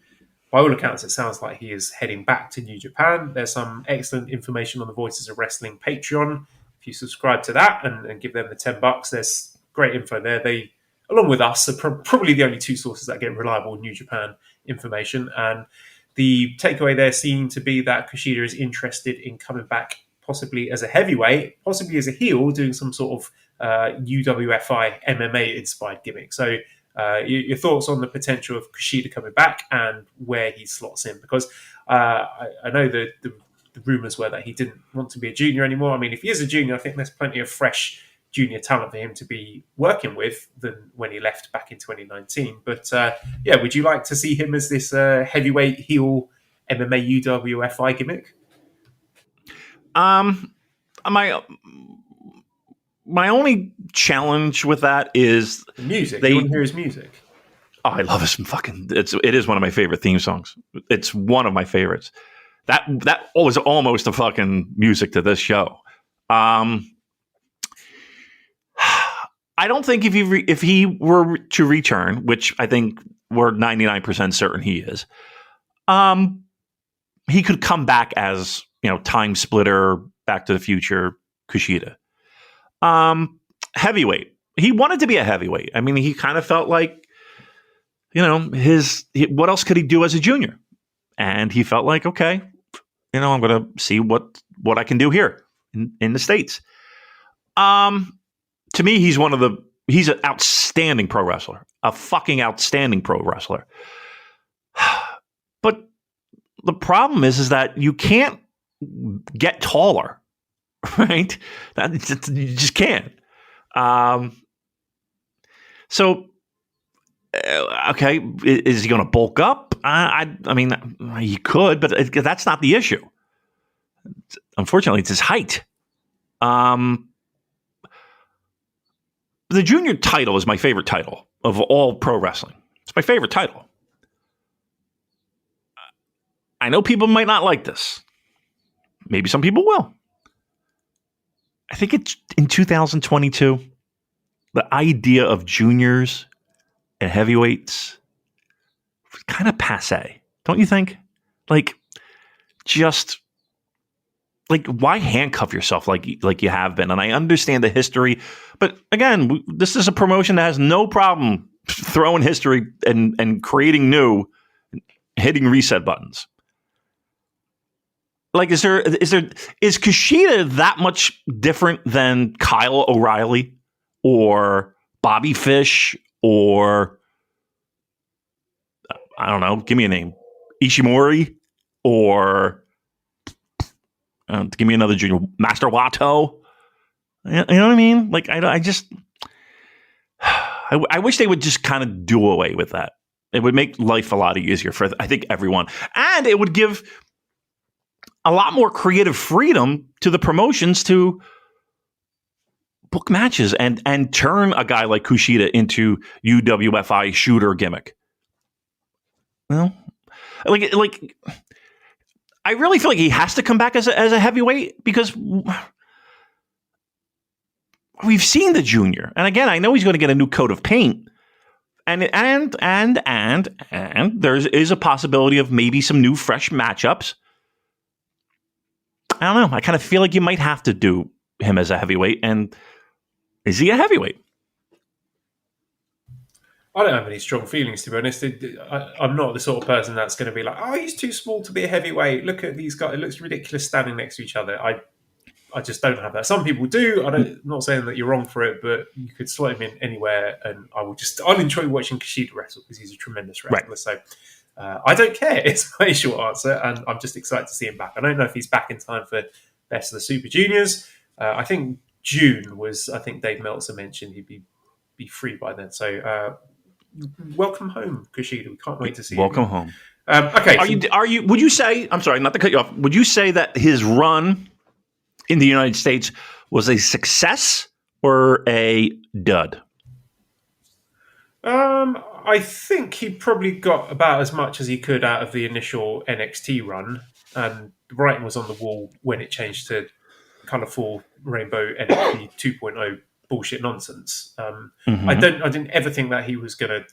Speaker 3: by all accounts, it sounds like he is heading back to New Japan. There's some excellent information on the Voices of Wrestling Patreon. If you subscribe to that and give them the $10, there's great info there. They, along with us, are probably the only two sources that get reliable New Japan information. And the takeaway there seemed to be that Kushida is interested in coming back, possibly as a heavyweight, possibly as a heel, doing some sort of UWFI MMA inspired gimmick. So your thoughts on the potential of Kushida coming back and where he slots in? Because I know the rumors were that he didn't want to be a junior anymore. I mean, if he is a junior, I think there's plenty of fresh junior talent for him to be working with than when he left back in 2019. But would you like to see him as this heavyweight heel MMA UWFI gimmick?
Speaker 4: My only challenge with that is
Speaker 3: the music. You want to hear his music?
Speaker 4: Oh, I love his fucking. It is one of my favorite theme songs. It's one of my favorites. That was almost a fucking music to this show. I don't think if he were to return, which I think we're 99% certain he is, he could come back as, Time Splitter, Back to the Future, Kushida. Heavyweight. He wanted to be a heavyweight. I mean, he kind of felt like, what else could he do as a junior? And he felt like, okay, I'm going to see what I can do here in the States. To me, he's an outstanding pro wrestler, a fucking outstanding pro wrestler. But the problem is that you can't get taller, right? You just can't. So, okay, is he going to bulk up? I mean, he could, but that's not the issue. Unfortunately, it's his height. The junior title is my favorite title of all pro wrestling. It's my favorite title. I know people might not like this. Maybe some people will. I think it's in 2022, the idea of juniors and heavyweights was kind of passé, don't you think? Why handcuff yourself like you have been? And I understand the history, but again, this is a promotion that has no problem throwing history and creating new, hitting reset buttons. Is Kushida that much different than Kyle O'Reilly or Bobby Fish or I don't know, give me a name, Ishimori or give me another junior, Master Wato. You know what I mean? I wish they would just kind of do away with that. It would make life a lot easier for, I think, everyone. And it would give a lot more creative freedom to the promotions to book matches and turn a guy like Kushida into UWFI shooter gimmick. Well, like I really feel like he has to come back as a heavyweight because we've seen the junior. And again, I know he's going to get a new coat of paint. And there is a possibility of maybe some new fresh matchups. I don't know. I kind of feel like you might have to do him as a heavyweight. And is he a heavyweight?
Speaker 3: I don't have any strong feelings, to be honest. I'm not the sort of person that's going to be like, oh, he's too small to be a heavyweight. Look at these guys. It looks ridiculous standing next to each other. I just don't have that. Some people do. I'm not saying that you're wrong for it, but you could slot him in anywhere, and I'll enjoy watching Kushida wrestle because he's a tremendous wrestler. Right. So I don't care. It's a very short answer, and I'm just excited to see him back. I don't know if he's back in time for Best of the Super Juniors. I think June was. I think Dave Meltzer mentioned he'd be free by then. So welcome home, Kushida. We can't wait to see you.
Speaker 4: Welcome home.
Speaker 3: Okay.
Speaker 4: Are you? Would you say? I'm sorry, not to cut you off. Would you say that his run in the United States was a success or a dud?
Speaker 3: I think he probably got about as much as he could out of the initial NXT run, and the writing was on the wall when it changed to colourful rainbow NXT 2.0 bullshit nonsense. I didn't ever think that he was going to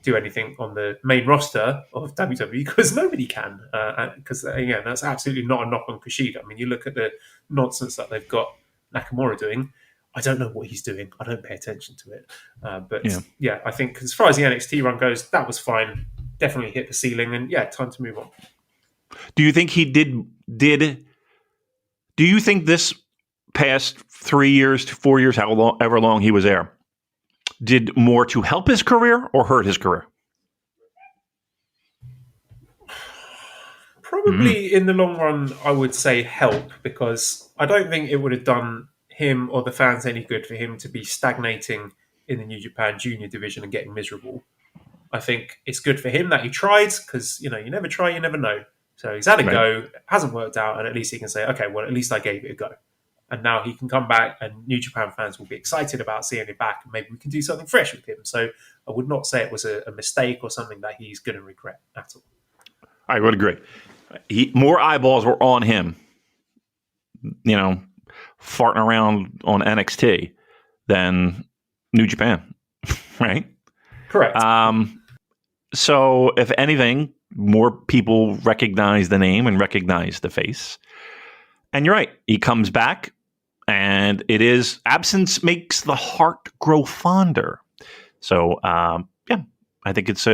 Speaker 3: do anything on the main roster of WWE because nobody can. Because again, that's absolutely not a knock on Kushida. I mean, you look at the nonsense that they've got Nakamura doing. I don't know what he's doing. I don't pay attention to it. But yeah, I think as far as the NXT run goes, that was fine. Definitely hit the ceiling, and yeah, time to move on.
Speaker 4: Do you think he did? Do you think this past 3 years to 4 years, however long he was there, did more to help his career or hurt his career?
Speaker 3: Probably in the long run, I would say help, because I don't think it would have done him or the fans any good for him to be stagnating in the New Japan Junior division and getting miserable. I think it's good for him that he tried, because you never try, you never know. So he's had a go, it hasn't worked out, and at least he can say, okay, well, at least I gave it a go. And now he can come back and New Japan fans will be excited about seeing him back, and maybe we can do something fresh with him. So I would not say it was a mistake or something that he's going to regret at all.
Speaker 4: I would agree. More eyeballs were on him, farting around on NXT than New Japan, right?
Speaker 3: Correct.
Speaker 4: So if anything, more people recognize the name and recognize the face. And you're right. He comes back, and it is absence makes the heart grow fonder. So, I think it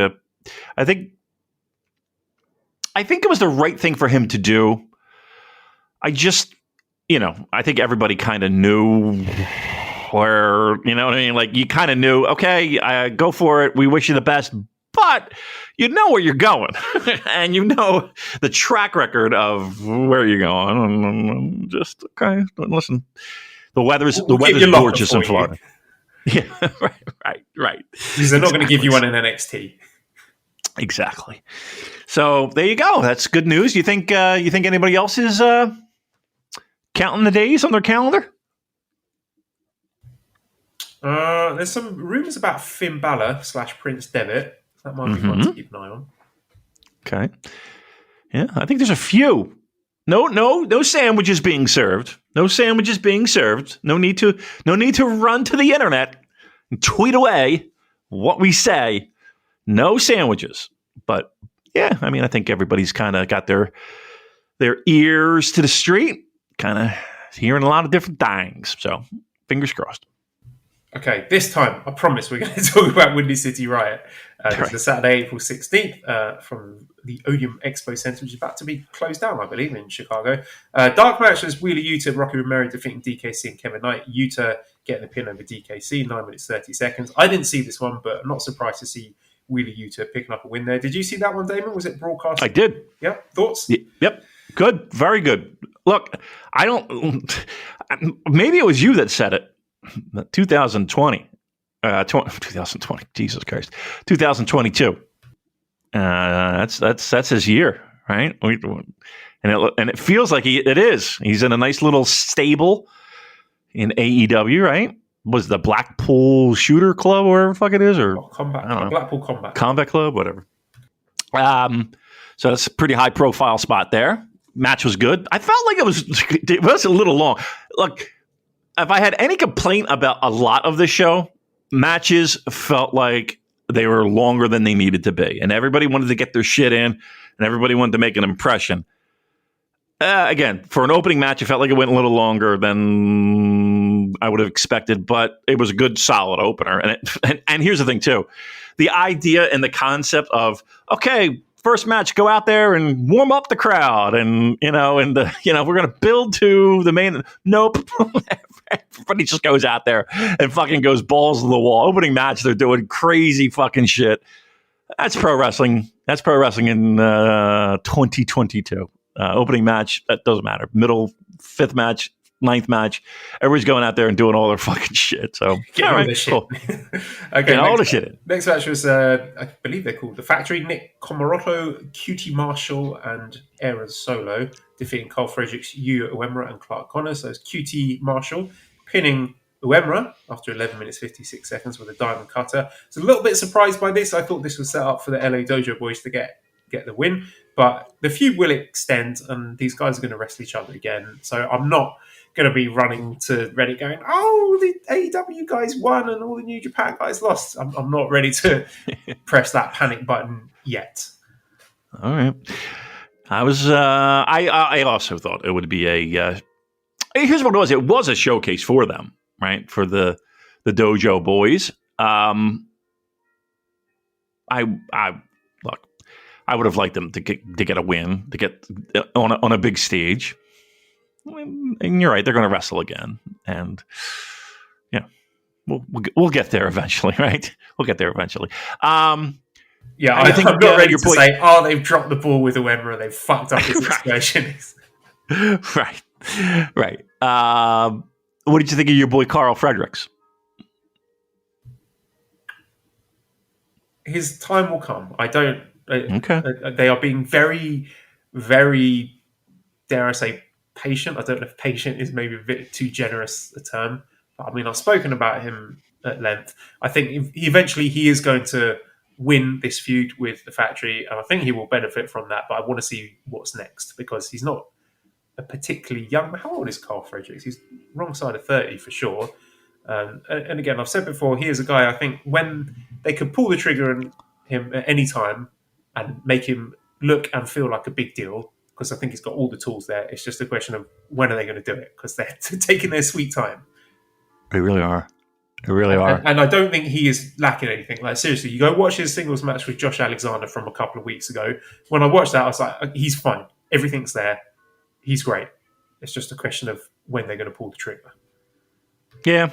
Speaker 4: was the right thing for him to do. I think everybody kind of knew where, you know what I mean? Like, you kind of knew, okay, go for it. We wish you the best. But you know where you're going, and you know the track record of where you're going. Just okay. Listen, the weather's gorgeous in Florida. Yeah, right.
Speaker 3: Because they're not going to give you one in NXT.
Speaker 4: Exactly. So there you go. That's good news. You think anybody else is counting the days on their calendar?
Speaker 3: There's some rumors about Finn Balor / Prince Devitt. That might be one to keep an eye on. Okay.
Speaker 4: Yeah, I think there's a few. No sandwiches being served. No sandwiches being served. No need to run to the internet and tweet away what we say. No sandwiches. But yeah, I mean, I think everybody's kind of got their ears to the street, kind of hearing a lot of different things. So fingers crossed.
Speaker 3: Okay, this time, I promise we're going to talk about Windy City Riot. This is Saturday, April 16th, from the Odeum Expo Center, which is about to be closed down, I believe, in Chicago. Dark match was Wheeler Yuta, Rocky Romero defeating DKC and Kevin Knight. Yuta getting the pin over DKC, 9 minutes, 30 seconds. I didn't see this one, but I'm not surprised to see Wheeler Yuta picking up a win there. Did you see that one, Damon? Was it broadcast?
Speaker 4: I did.
Speaker 3: Yeah, thoughts?
Speaker 4: Yep. Good. Very good. Look, maybe it was you that said it. 2020, Jesus Christ, 2022. That's his year, right? And it feels like it is. He's in a nice little stable in AEW, right? was the Blackpool Shooter Club, or whatever the fuck it is, or
Speaker 3: Blackpool
Speaker 4: Combat Club, whatever. So that's a pretty high profile spot there. Match was good. I felt like it was a little long. Look, if I had any complaint about a lot of the show, matches felt like they were longer than they needed to be, and everybody wanted to get their shit in, and everybody wanted to make an impression. Again, for an opening match, it felt like it went a little longer than I would have expected, but it was a good, solid opener. And here's the thing, too. The idea and the concept of, okay, first match, go out there and warm up the crowd. And, we're going to build to the main. Nope. Everybody just goes out there and fucking goes balls to the wall. Opening match, they're doing crazy fucking shit. That's pro wrestling. That's pro wrestling in 2022. Opening match, that doesn't matter. Middle, fifth match, ninth match, everybody's going out there and doing all their fucking shit. So,
Speaker 3: get all the shit.
Speaker 4: Cool.
Speaker 3: Okay,
Speaker 4: all the shit in.
Speaker 3: Next match was, I believe they're called The Factory. Nick Comoroto, QT Marshall, and Aaron Solo defeating Carl Fredericks, Yu Uemura, and Clark Connors. So it's QT Marshall pinning Uemura after 11 minutes 56 seconds with a diamond cutter. I was a little bit surprised by this. I thought this was set up for the LA Dojo Boys to get the win, but the feud will extend, and these guys are going to wrestle each other again. So I'm not going to be running to Reddit going, oh, the AEW guys won and all the New Japan guys lost. I'm not ready to press that panic button yet.
Speaker 4: All right. I was. I also thought it would be a. Here's what it was. It was a showcase for them, right? For the Dojo Boys. Look. I would have liked them to get a win, to get on a big stage. And you're right; they're going to wrestle again, and we'll get there eventually, right? We'll get there eventually.
Speaker 3: Yeah, I think I'm not ready to say, oh, they've dropped the ball with Uemura, they've fucked up his situation.
Speaker 4: Right. What did you think of your boy Carl Fredericks?
Speaker 3: His time will come.
Speaker 4: Okay.
Speaker 3: They are being very, very, dare I say, patient. I don't know if patient is maybe a bit too generous a term. But I mean, I've spoken about him at length. I think eventually he is going to win this feud with the Factory, and I think he will benefit from that. But I want to see what's next, because he's not a particularly young. How old is Carl Fredericks? He's wrong side of 30 for sure. And again, I've said before, he is a guy I think when they could pull the trigger on him at any time and make him look and feel like a big deal, because I think he's got all the tools there. It's just a question of when are they going to do it, because they're taking their sweet time.
Speaker 4: They really are. They really are.
Speaker 3: And I don't think he is lacking anything. Like, seriously, you go watch his singles match with Josh Alexander from a couple of weeks ago. When I watched that, I was like, he's fine. Everything's there. He's great. It's just a question of when they're going to pull the trigger.
Speaker 4: Yeah.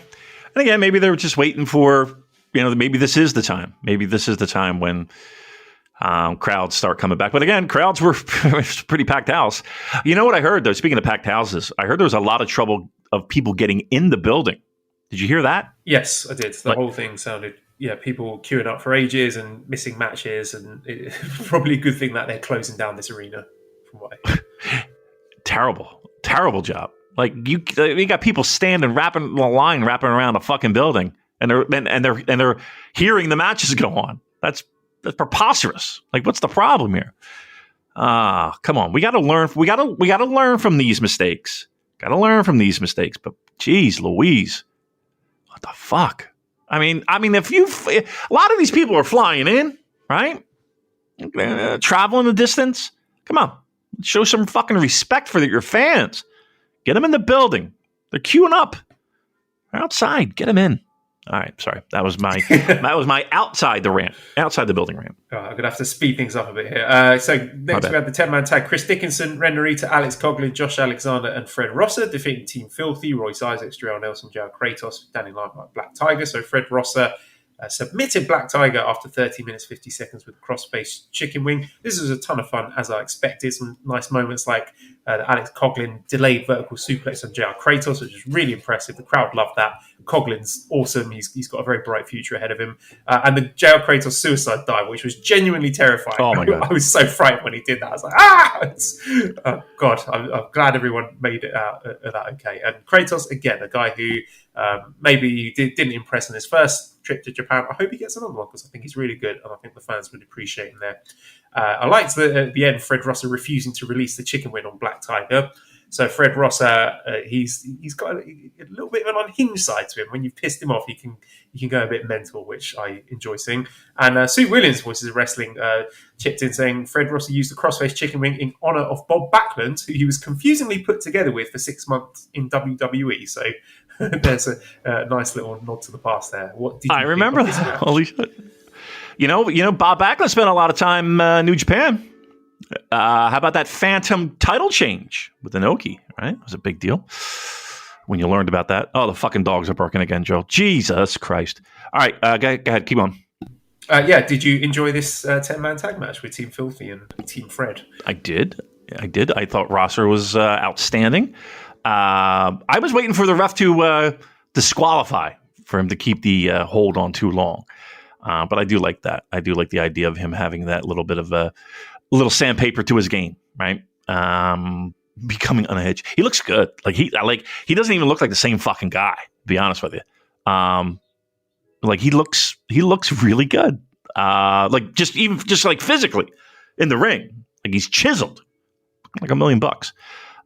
Speaker 4: And again, maybe they were just waiting for, maybe this is the time. Maybe this is the time when crowds start coming back. But again, crowds were pretty packed house. You know what I heard, though? Speaking of packed houses, I heard there was a lot of trouble of people getting in the building. Did you hear that?
Speaker 3: Yes, I did. The whole thing sounded, people queuing up for ages and missing matches, and it's probably a good thing that they're closing down this arena. From what I heard. Terrible job. Like you got people standing, wrapping around a fucking building, and they're hearing the matches go on. That's preposterous. Like, what's the problem here? Come on, we got to learn. We got to learn from these mistakes. Got to learn from these mistakes. But geez, Louise. What the fuck? I mean, if a lot of these people are flying in, right? Traveling the distance. Come on, show some fucking respect for your fans. Get them in the building. They're queuing up. They're outside. Get them in. All right, sorry. That was my outside the building rant. I'm gonna have to speed things up a bit here. So next we had the 10-man tag: Chris Dickinson, Ren Narita, Alex Coughlin, Josh Alexander, and Fred Rosser defeating Team Filthy, Royce Isaacs, Jarrell Nelson, Joe Kratos, Danny Limelight, Black Tiger. So Fred Rosser submitted Black Tiger after 30 minutes 50 seconds with a cross-face chicken wing. This was a ton of fun, as I expected. Some nice moments like the Alex Coughlin delayed vertical suplex on JR Kratos, which was really impressive. The crowd loved that. Coughlin's awesome. He's got a very bright future ahead of him. And the JR Kratos suicide dive, which was genuinely terrifying.
Speaker 4: Oh my God.
Speaker 3: I was so frightened when he did that. I was like, oh God, I'm glad everyone made it out of that okay. And Kratos, again, a guy who maybe didn't impress in his first trip to Japan. I hope he gets another one because I think he's really good and I think the fans would appreciate him there. I liked at the end Fred Rosser refusing to release the chicken win on Black Tiger. So Fred Rosser, he's got a little bit of an unhinged side to him. When you've pissed him off, he can go a bit mental, which I enjoy seeing. And Sue Williams, Voices of Wrestling, chipped in saying Fred Rosser used the crossface chicken wing in honour of Bob Backlund, who he was confusingly put together with for 6 months in WWE. So there's a nice little nod to the past there. What did you
Speaker 4: remember that? Holy shit! You know, Bob Backlund spent a lot of time New Japan. How about that phantom title change with Inoki, right? It was a big deal when you learned about that. Oh, the fucking dogs are barking again, Joe. Jesus Christ. All right, go ahead. Keep on.
Speaker 3: Did you enjoy this 10-man tag match with Team Filthy and Team Fred?
Speaker 4: I did. I thought Rosser was outstanding. I was waiting for the ref to disqualify for him to keep the hold on too long. But I do like that. I do like the idea of him having that little bit of a little sandpaper to his game, right? Becoming unhinged. He looks good. He doesn't even look like the same fucking guy, to be honest with you. He looks really good. Just like physically in the ring. Like he's chiseled. Like $1 million.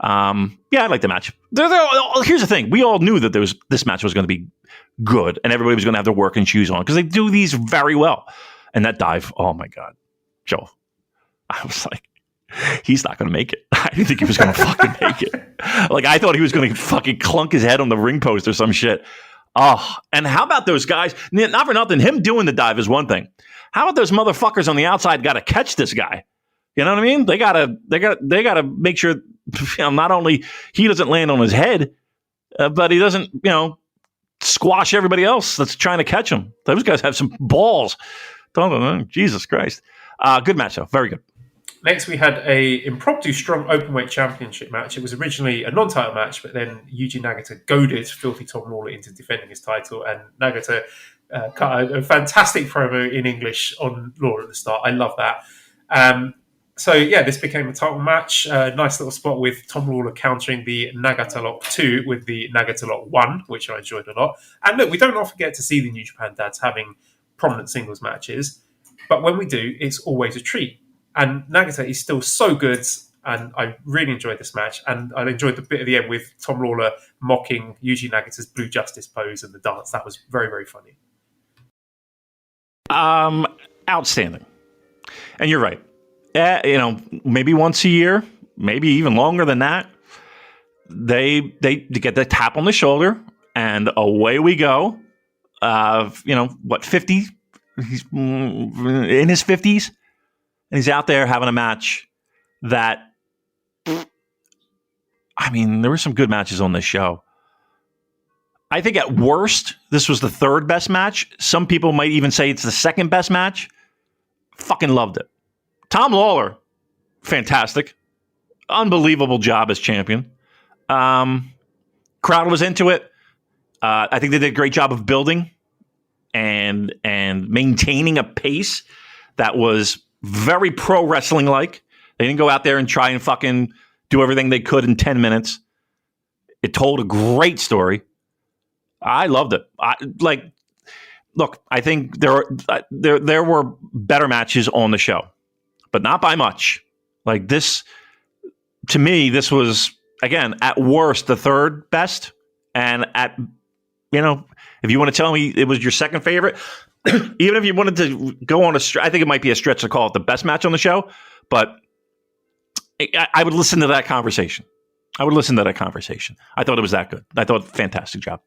Speaker 4: I like the match. Here's the thing. We all knew that this match was going to be good and everybody was going to have their working shoes on because they do these very well. And that dive, oh my God. Joe, I was like, he's not going to make it. I didn't think he was going to fucking make it. I thought he was going to fucking clunk his head on the ring post or some shit. Oh, and how about those guys? Not for nothing. Him doing the dive is one thing. How about those motherfuckers on the outside got to catch this guy? You know what I mean? They gotta make sure not only he doesn't land on his head, but he doesn't, squash everybody else that's trying to catch him. Those guys have some balls. Jesus Christ. Good match, though. Very good.
Speaker 3: Next, we had a impromptu strong openweight championship match. It was originally a non-title match, but then Yuji Nagata goaded Filthy Tom Lawler into defending his title, and Nagata cut a fantastic promo in English on Lawler at the start. I love that. This became a title match. Nice little spot with Tom Lawler countering the Nagata Lock 2 with the Nagata Lock 1, which I enjoyed a lot. And look, we don't often get to see the New Japan dads having prominent singles matches, but when we do, it's always a treat. And Nagata is still so good, and I really enjoyed this match. And I enjoyed the bit at the end with Tom Lawler mocking Yuji Nagata's Blue Justice pose and the dance. That was very, very funny.
Speaker 4: Outstanding. And you're right. Maybe once a year, maybe even longer than that, they get the tap on the shoulder, and away we go. 50? He's in his 50s, and he's out there having a match that, there were some good matches on this show. I think at worst, this was the third best match. Some people might even say it's the second best match. Fucking loved it. Tom Lawler, fantastic. Unbelievable job as champion. Crowd was into it. I think they did a great job of building and maintaining a pace that was very pro wrestling like. They didn't go out there and try and fucking do everything they could in 10 minutes. It told a great story. I loved it. I think there were better matches on the show, but not by much. This, to me, this was, again, at worst, the third best. And at, if you want to tell me it was your second favorite, even if you wanted to go on I think it might be a stretch to call it the best match on the show, but I would listen to that conversation. I thought it was that good. I thought fantastic job.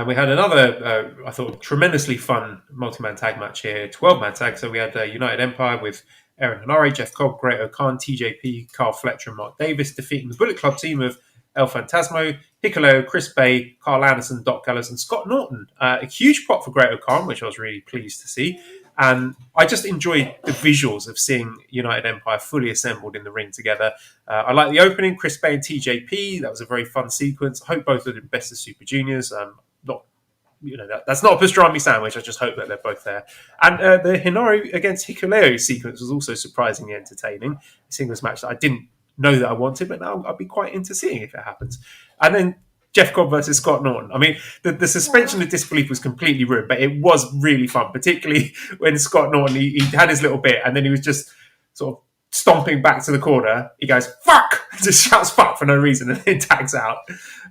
Speaker 3: We had another, I thought, tremendously fun multi-man tag match here, 12-man tag. So we had United Empire with Aaron Hanare, Jeff Cobb, Great O'Khan, TJP, Carl Fletcher, and Mark Davis defeating the Bullet Club team of El Phantasmo, Hikuleo, Chris Bay, Carl Anderson, Doc Gallows, and Scott Norton. A huge pop for Great O'Khan, which I was really pleased to see. And I just enjoyed the visuals of seeing United Empire fully assembled in the ring together. I like the opening, Chris Bay and TJP. That was a very fun sequence. I hope both are the best of Super Juniors. That's not a pastrami sandwich. I just hope that they're both there. And the Hinoru against Hikuleo sequence was also surprisingly entertaining. A singles match that I didn't know that I wanted, but now I'll be quite into seeing if it happens. And then Jeff Cobb versus Scott Norton. I mean, the suspension of disbelief was completely ruined, but it was really fun, particularly when Scott Norton, he had his little bit and then he was just sort of stomping back to the corner. He goes, fuck! Just shouts fuck for no reason and then tags out.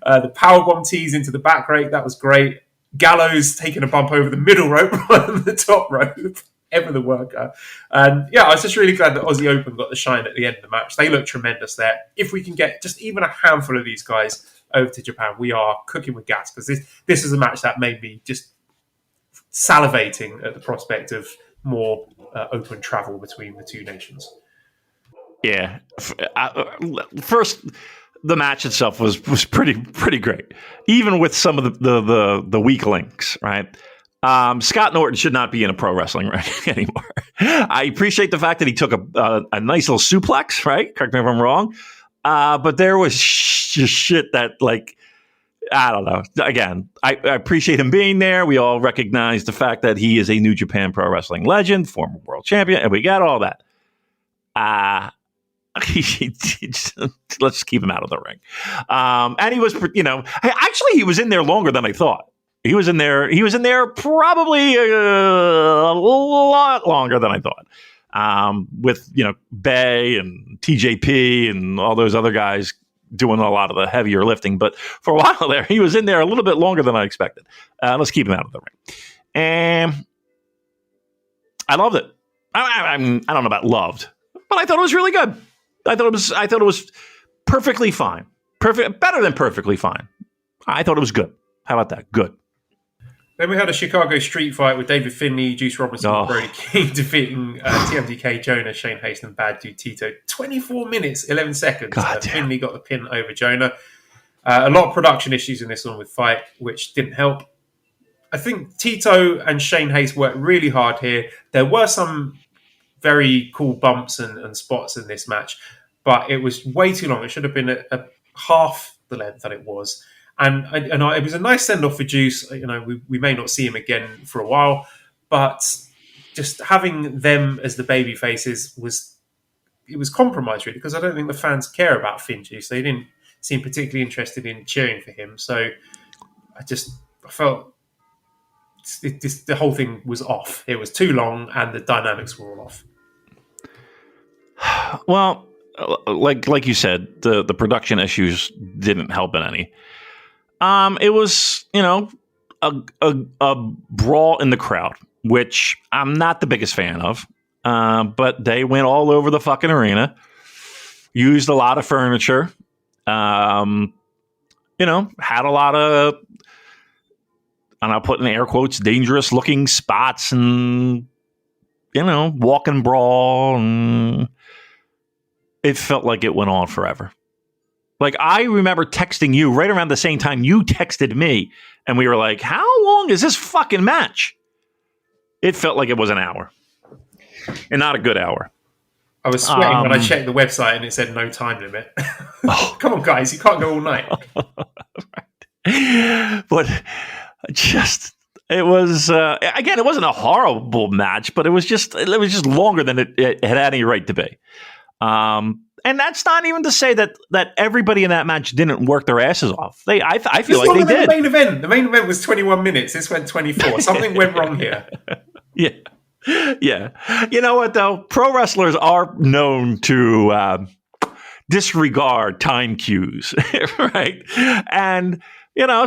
Speaker 3: The powerbomb tease into the back rake, that was great. Gallows taking a bump over the middle rope rather than the top rope. Ever the worker. And yeah, I was just really glad that Aussie Open got the shine at the end of the match. They look tremendous there. If we can get just even a handful of these guys over to Japan, we are cooking with gas, because this is a match that made me just salivating at the prospect of more open travel between the two nations.
Speaker 4: Yeah. First, the match itself was pretty great, even with some of the weak links, right? Scott Norton should not be in a pro wrestling ring anymore. I appreciate the fact that he took a nice little suplex, right? Correct me if I'm wrong. But there was just shit that, like, I don't know. Again, I appreciate him being there. We all recognize the fact that he is a New Japan Pro Wrestling legend, former world champion, and we got all that. Let's keep him out of the ring. And he was, actually, he was in there longer than I thought. He was in there probably a lot longer than I thought. With, Bay and TJP and all those other guys doing a lot of the heavier lifting. But for a while there, he was in there a little bit longer than I expected. Let's keep him out of the ring. And I loved it. I don't know about loved, but I thought it was really good. I thought it was perfectly fine. Better than perfectly fine. I thought it was good. How about that? Good.
Speaker 3: Then we had a Chicago street fight with David Finlay, Juice Robinson, and Brody King defeating TMDK, Jonah, Shane Haste, and Bad Dude Tito. 24 minutes, 11 seconds. Finlay got the pin over Jonah. A lot of production issues in this one with FITE, which didn't help. I think Tito and Shane Haste worked really hard here. There were some very cool bumps and spots in this match, but it was way too long. It should have been a half the length that it was. And it was a nice send-off for Juice. We may not see him again for a while, but just having them as the baby faces was compromised, really, because I don't think the fans care about Finn Juice. They didn't seem particularly interested in cheering for him. So I felt the whole thing was off. It was too long and the dynamics were all off.
Speaker 4: Well, like you said, the production issues didn't help in any. It was, a brawl in the crowd, which I'm not the biggest fan of. But they went all over the fucking arena, used a lot of furniture, had a lot of, and I'll put in air quotes, dangerous looking spots and, walk and brawl. And it felt like it went on forever. Like, I remember texting you right around the same time you texted me, and we were like, how long is this fucking match? It felt like it was an hour, and not a good hour.
Speaker 3: I was sweating when I checked the website and it said no time limit. Come on, guys, you can't go all night.
Speaker 4: Right. But it was, again, it wasn't a horrible match, but it was just longer than it had any right to be. And that's not even to say that everybody in that match didn't work their asses off. I feel like they did.
Speaker 3: The main event. The main event was 21 minutes. This went 24. Something went wrong here.
Speaker 4: Yeah. Yeah. You know what, though? Pro wrestlers are known to disregard time cues, right? And,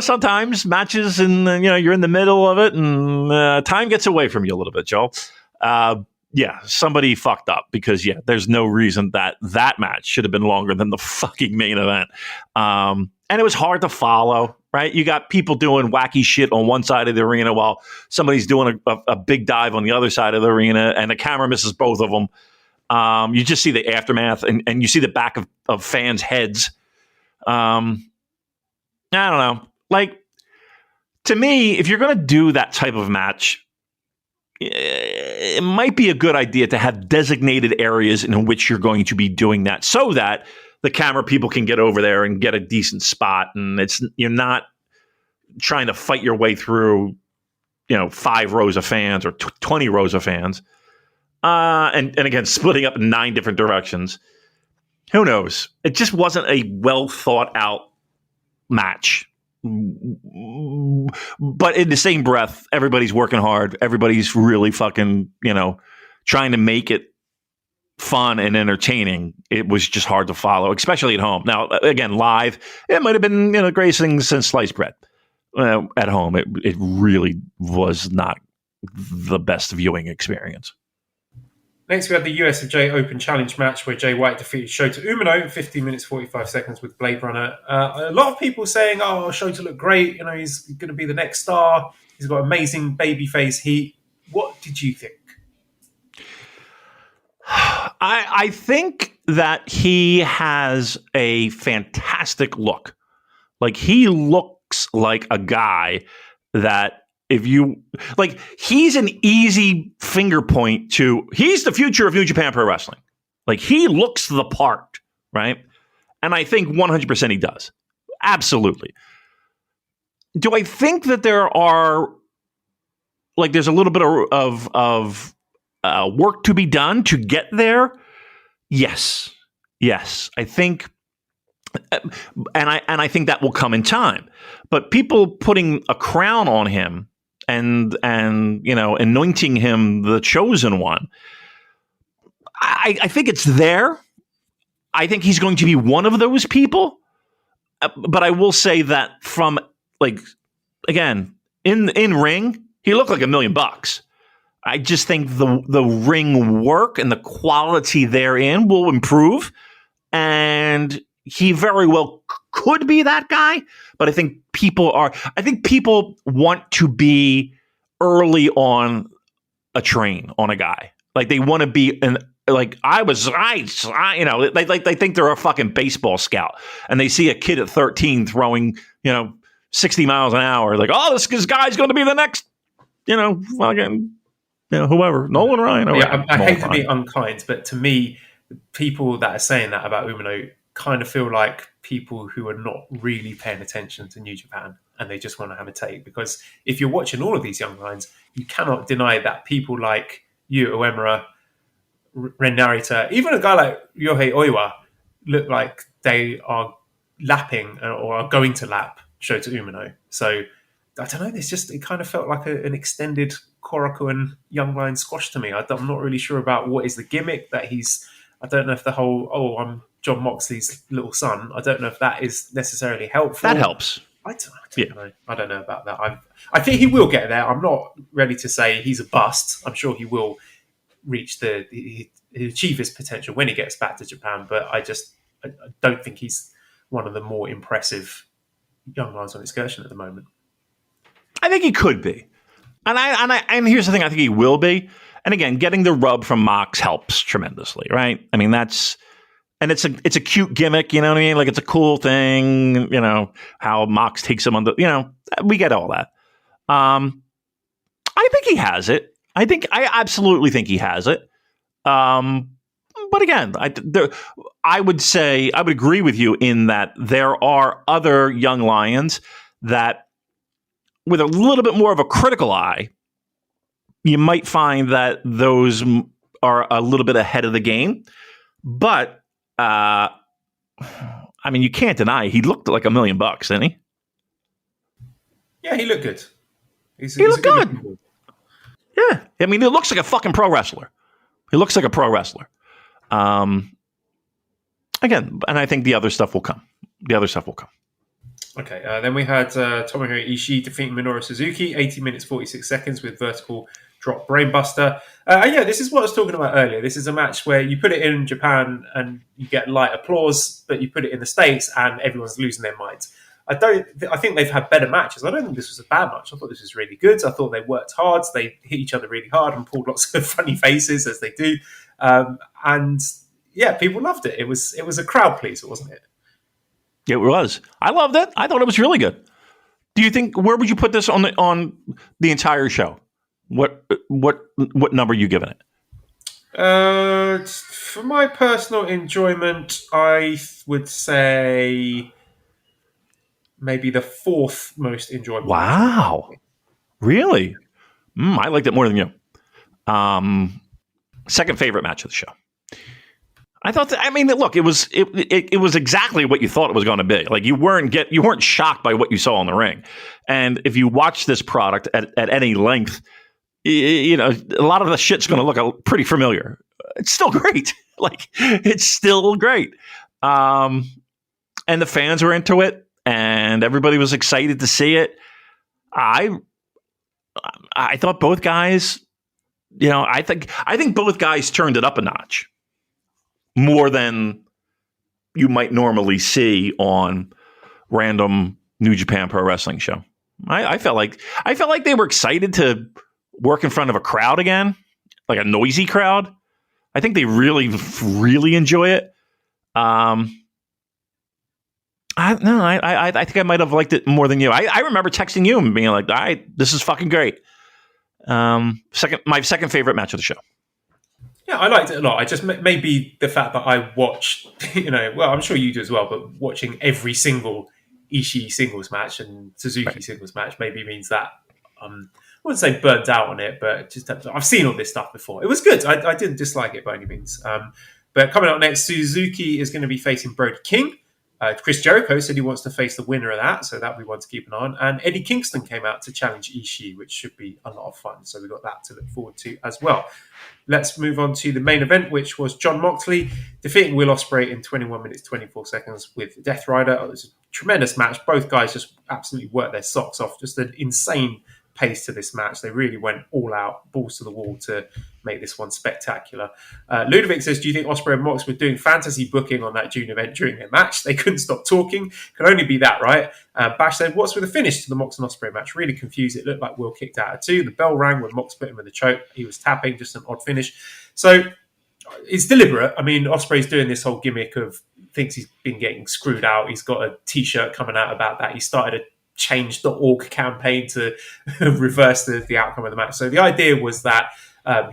Speaker 4: sometimes matches and, you're in the middle of it and time gets away from you a little bit, Joel. Yeah, somebody fucked up because, there's no reason that match should have been longer than the fucking main event. And it was hard to follow, right? You got people doing wacky shit on one side of the arena while somebody's doing a big dive on the other side of the arena, and the camera misses both of them. You just see the aftermath, and you see the back of fans' heads. I don't know. Like, to me, if you're going to do that type of match, it might be a good idea to have designated areas in which you're going to be doing that so that the camera people can get over there and get a decent spot. And you're not trying to fight your way through, 5 rows of fans or 20 rows of fans. And again, splitting up in 9 different directions. Who knows? It just wasn't a well thought out match. But in the same breath, everybody's working hard. Everybody's really fucking, trying to make it fun and entertaining. It was just hard to follow, especially at home. Now, again, live, it might have been, the greatest thing since sliced bread. At home, it really was not the best viewing experience.
Speaker 3: Next, we had the USFJ Open Challenge match where Jay White defeated Shota Umino in 15 minutes 45 seconds with Blade Runner. A lot of people saying, "Oh, Shota looked great. He's going to be the next star. He's got amazing babyface heat." What did you think?
Speaker 4: I think that he has a fantastic look. Like, he looks like a guy that, if you like, he's an easy finger point to, he's the future of New Japan Pro Wrestling. Like, he looks the part, right? And I think 100% he does. Absolutely. Do I think that there's a little bit of work to be done to get there? Yes. I think, and I think that will come in time. But people putting a crown on him and anointing him the chosen one, I think it's there. I think he's going to be one of those people. But I will say that from, like, again, in ring, he looked like $1 million. I just think the ring work and the quality therein will improve, and he very well could be that guy. But I think people want to be early on a train on a guy. Like, they want to be they think they're a fucking baseball scout, and they see a kid at 13 throwing 60 miles an hour. Like, oh, this guy's going to be the next fucking whoever, Nolan Ryan.
Speaker 3: I hate to be unkind, but to me, people that are saying that about Umino kind of feel like people who are not really paying attention to New Japan, and they just want to have a take. Because if you're watching all of these young lions, you cannot deny that people like Yu Uemura, Ren Narita, even a guy like Yohei Oiwa, look like they are lapping or are going to lap Shota Umino. So I don't know. It kind of felt like an extended Korakuen Young Lion squash to me. I'm not really sure about what is the gimmick that he's. I don't know if the whole I'm Jon Moxley's little son. I don't know if that is necessarily helpful.
Speaker 4: That helps.
Speaker 3: I don't know. I don't know about that. I think he will get there. I'm not ready to say he's a bust. I'm sure he will reach achieve his potential when he gets back to Japan. But I don't think he's one of the more impressive young lions on excursion at the moment.
Speaker 4: I think he could be, and here's the thing: I think he will be. And again, getting the rub from Mox helps tremendously, right? I mean, it's a cute gimmick, you know what I mean? Like, it's a cool thing, how Mox takes him on we get all that. I think he has it. I absolutely think he has it. But again, I would agree with you in that there are other young lions that, with a little bit more of a critical eye, you might find that those are a little bit ahead of the game. But, I mean, you can't deny he looked like $1 million, didn't he?
Speaker 3: Yeah, he looked good.
Speaker 4: He looked good. Yeah. I mean, he looks like a fucking pro wrestler. He looks like a pro wrestler. Again, and I think the other stuff will come.
Speaker 3: Okay, then we had Tomohiro Ishii defeating Minoru Suzuki, 18 minutes 46 seconds with vertical drop brainbuster. This is what I was talking about earlier. This is a match where you put it in Japan and you get light applause, but you put it in the States and everyone's losing their minds. I think they've had better matches. I don't think this was a bad match. I thought this was really good. I thought they worked hard. They hit each other really hard and pulled lots of funny faces as they do. And yeah, people loved it. It was a crowd pleaser, wasn't it?
Speaker 4: It was. I loved it. I thought it was really good. Do you think, where would you put this on the entire show? What number are you giving it?
Speaker 3: For my personal enjoyment, I would say maybe the fourth most enjoyable.
Speaker 4: Wow. Really? I liked it more than you. Second favorite match of the show. I thought look, it was exactly what you thought it was going to be. Like you weren't shocked by what you saw in the ring. And if you watch this product at any length, a lot of the shit's going to look pretty familiar. It's still great. Like it's still great. And the fans were into it and everybody was excited to see it. I thought both guys, I think both guys turned it up a notch. More than you might normally see on random New Japan Pro Wrestling show. I felt like they were excited to work in front of a crowd again, like a noisy crowd. I think they really, really enjoy it. I think I might have liked it more than you. I remember texting you and being like, this is fucking great. My second favorite match of the show.
Speaker 3: Yeah, I liked it a lot. I just maybe the fact that I watched, I'm sure you do as well, but watching every single Ishii singles match and Suzuki singles match maybe means that I wouldn't say burnt out on it, but just I've seen all this stuff before. It was good. I didn't dislike it by any means. But coming up next, Suzuki is going to be facing Brody King. Chris Jericho said he wants to face the winner of that, so that'll be one to keep an eye on. And Eddie Kingston came out to challenge Ishii, which should be a lot of fun. So we've got that to look forward to as well. Let's move on to the main event, which was Jon Moxley defeating Will Ospreay in 21 minutes, 24 seconds with Death Rider. It was a tremendous match. Both guys just absolutely worked their socks off. Just an insane pace to this match. They really went all out, balls to the wall to make this one spectacular. Ludovic says, do you think Ospreay and Mox were doing fantasy booking on that June event during their match? They couldn't stop talking. Could only be that, right? Bash said, what's with the finish to the Mox and Ospreay match? Really confused. It looked like Will kicked out at 2. The bell rang when Mox put him in the choke. He was tapping, just an odd finish. So it's deliberate. I mean, Ospreay's doing this whole gimmick of thinks he's been getting screwed out. He's got a t-shirt coming out about that. He started a change.org campaign to reverse the outcome of the match. So the idea was that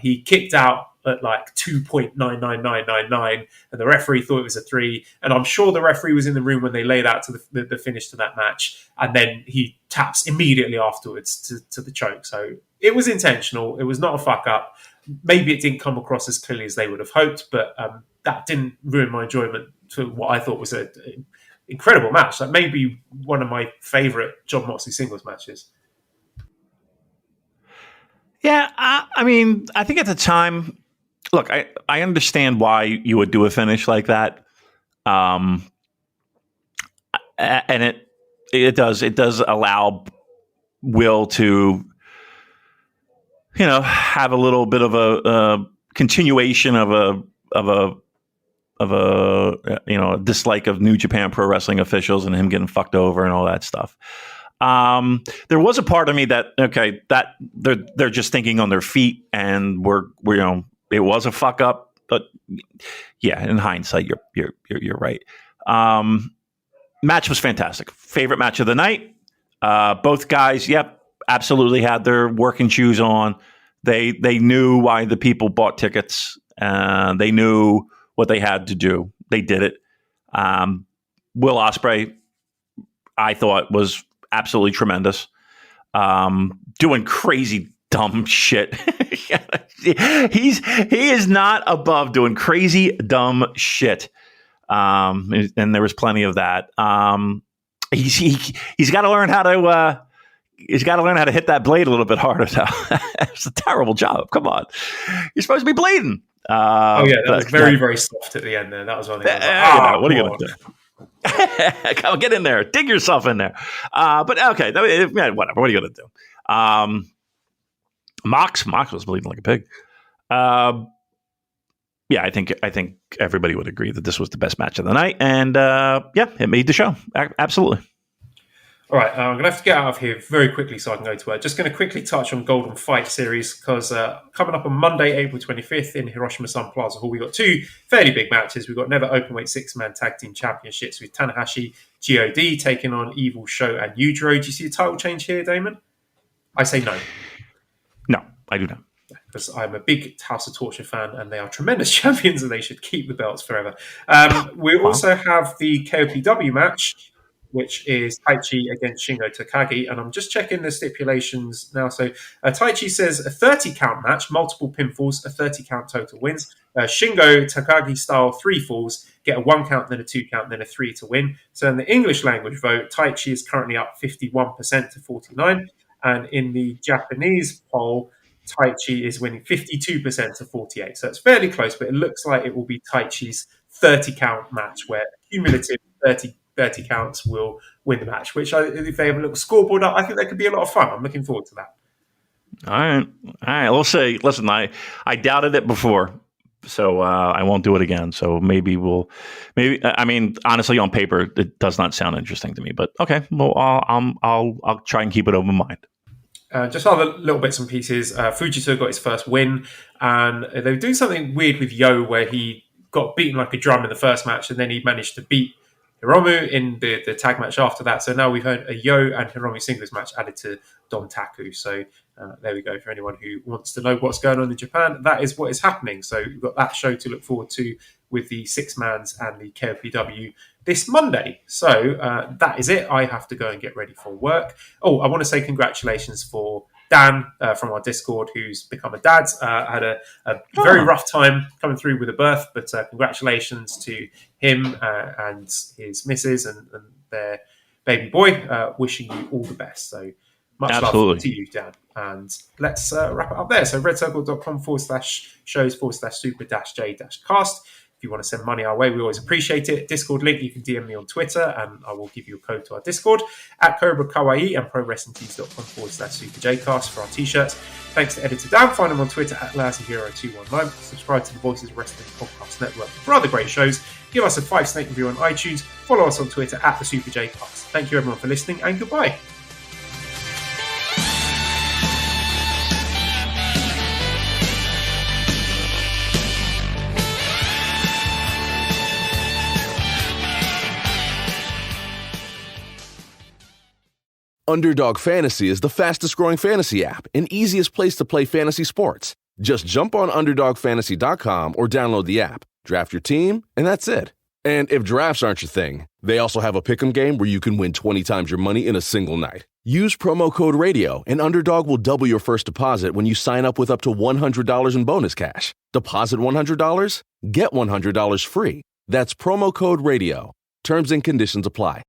Speaker 3: he kicked out at like 2.99999 and the referee thought it was a 3, and I'm sure the referee was in the room when they laid out to the finish to that match, and then he taps immediately afterwards to the choke. So it was intentional. It was not a fuck up. Maybe it didn't come across as clearly as they would have hoped, but that didn't ruin my enjoyment to what I thought was a incredible match. Like maybe one of my favorite Jon Moxley singles matches.
Speaker 4: Yeah, I mean, I think at the time, look, I understand why you would do a finish like that, and it does allow Will to, have a little bit of a continuation of a dislike of New Japan Pro Wrestling officials and him getting fucked over and all that stuff. There was a part of me that that they're just thinking on their feet and it was a fuck up, but yeah, in hindsight, you're right. Match was fantastic. Favorite match of the night. Both guys, absolutely had their working shoes on. They knew why the people bought tickets. They knew what they had to do. They did it. Will Ospreay, I thought, was absolutely tremendous. Doing crazy dumb shit. He is not above doing crazy dumb shit. And there was plenty of that. He's got to learn how to hit that blade a little bit harder now. It's a terrible job. Come on, you're supposed to be bleeding.
Speaker 3: That was very, very soft at the end there. That was one thing.
Speaker 4: What are you going to do? Come get in there, dig yourself in there. But okay, whatever. What are you going to do? Mox was bleeding like a pig. I think everybody would agree that this was the best match of the night, and it made the show. Absolutely.
Speaker 3: All right, I'm going to have to get out of here very quickly so I can go to work. Just going to quickly touch on Golden Fight Series because coming up on Monday, April 25th in Hiroshima Sun Plaza Hall, we've got two fairly big matches. We've got Never Openweight Six-Man Tag Team Championships with Tanahashi, God taking on Evil, Sho, and Yujiro. Do you see a title change here, Damon? I say no.
Speaker 4: No, I do not.
Speaker 3: Because I'm a big House of Torture fan and they are tremendous champions and they should keep the belts forever. We also have the KOPW match, which is Taichi against Shingo Takagi. And I'm just checking the stipulations now. So Taichi says a 30-count match, multiple pinfalls, a 30-count total wins. Shingo Takagi style 3 falls, get a 1 count, then a 2 count, then a 3 to win. So in the English language vote, Taichi is currently up 51% to 49%. And in the Japanese poll, Taichi is winning 52% to 48%. So it's fairly close, but it looks like it will be Taichi's 30-count match where cumulative 30 counts will win the match, which if they have a little scoreboard up, I think that could be a lot of fun. I'm looking forward to that.
Speaker 4: All right. We'll say, listen, I doubted it before, so I won't do it again. So maybe I mean, honestly, on paper, it does not sound interesting to me, but okay. Well, I'll try and keep it open mind.
Speaker 3: Just other little bits and pieces. Fujita got his first win, and they were doing something weird with Yo, where he got beaten like a drum in the first match, and then he managed to beat Hiromu in the tag match after that. So now we've heard a Yo and Hiromu singles match added to Don Taku. So there we go. For anyone who wants to know what's going on in Japan, that is what is happening. So we've got that show to look forward to with the Six-Mans and the KOPW this Monday. So that is it. I have to go and get ready for work. Oh, I want to say congratulations for Dan from our Discord, who's become a dad. Had a very rough time coming through with a birth, but congratulations to him and his missus and their baby boy. Wishing you all the best. So much love to you, Dan. And let's wrap it up there. So redcircle.com/shows/super-j-cast. If you want to send money our way, we always appreciate it. Discord link, you can DM me on Twitter and I will give you a code to our Discord at Cobra Kawaii and ProWrestlingTees.com/superjcast for our t-shirts. Thanks to Editor Dan. Find him on Twitter at LazzyHero219. Subscribe to the Voices of Wrestling Podcast Network for other great shows. Give us a 5-snake review on iTunes. Follow us on Twitter at the SuperJcast. Thank you everyone for listening and goodbye.
Speaker 1: Underdog Fantasy is the fastest-growing fantasy app and easiest place to play fantasy sports. Just jump on UnderdogFantasy.com or download the app, draft your team, and that's it. And if drafts aren't your thing, they also have a pick'em game where you can win 20 times your money in a single night. Use promo code RADIO, and Underdog will double your first deposit when you sign up with up to $100 in bonus cash. Deposit $100, get $100 free. That's promo code RADIO. Terms and conditions apply.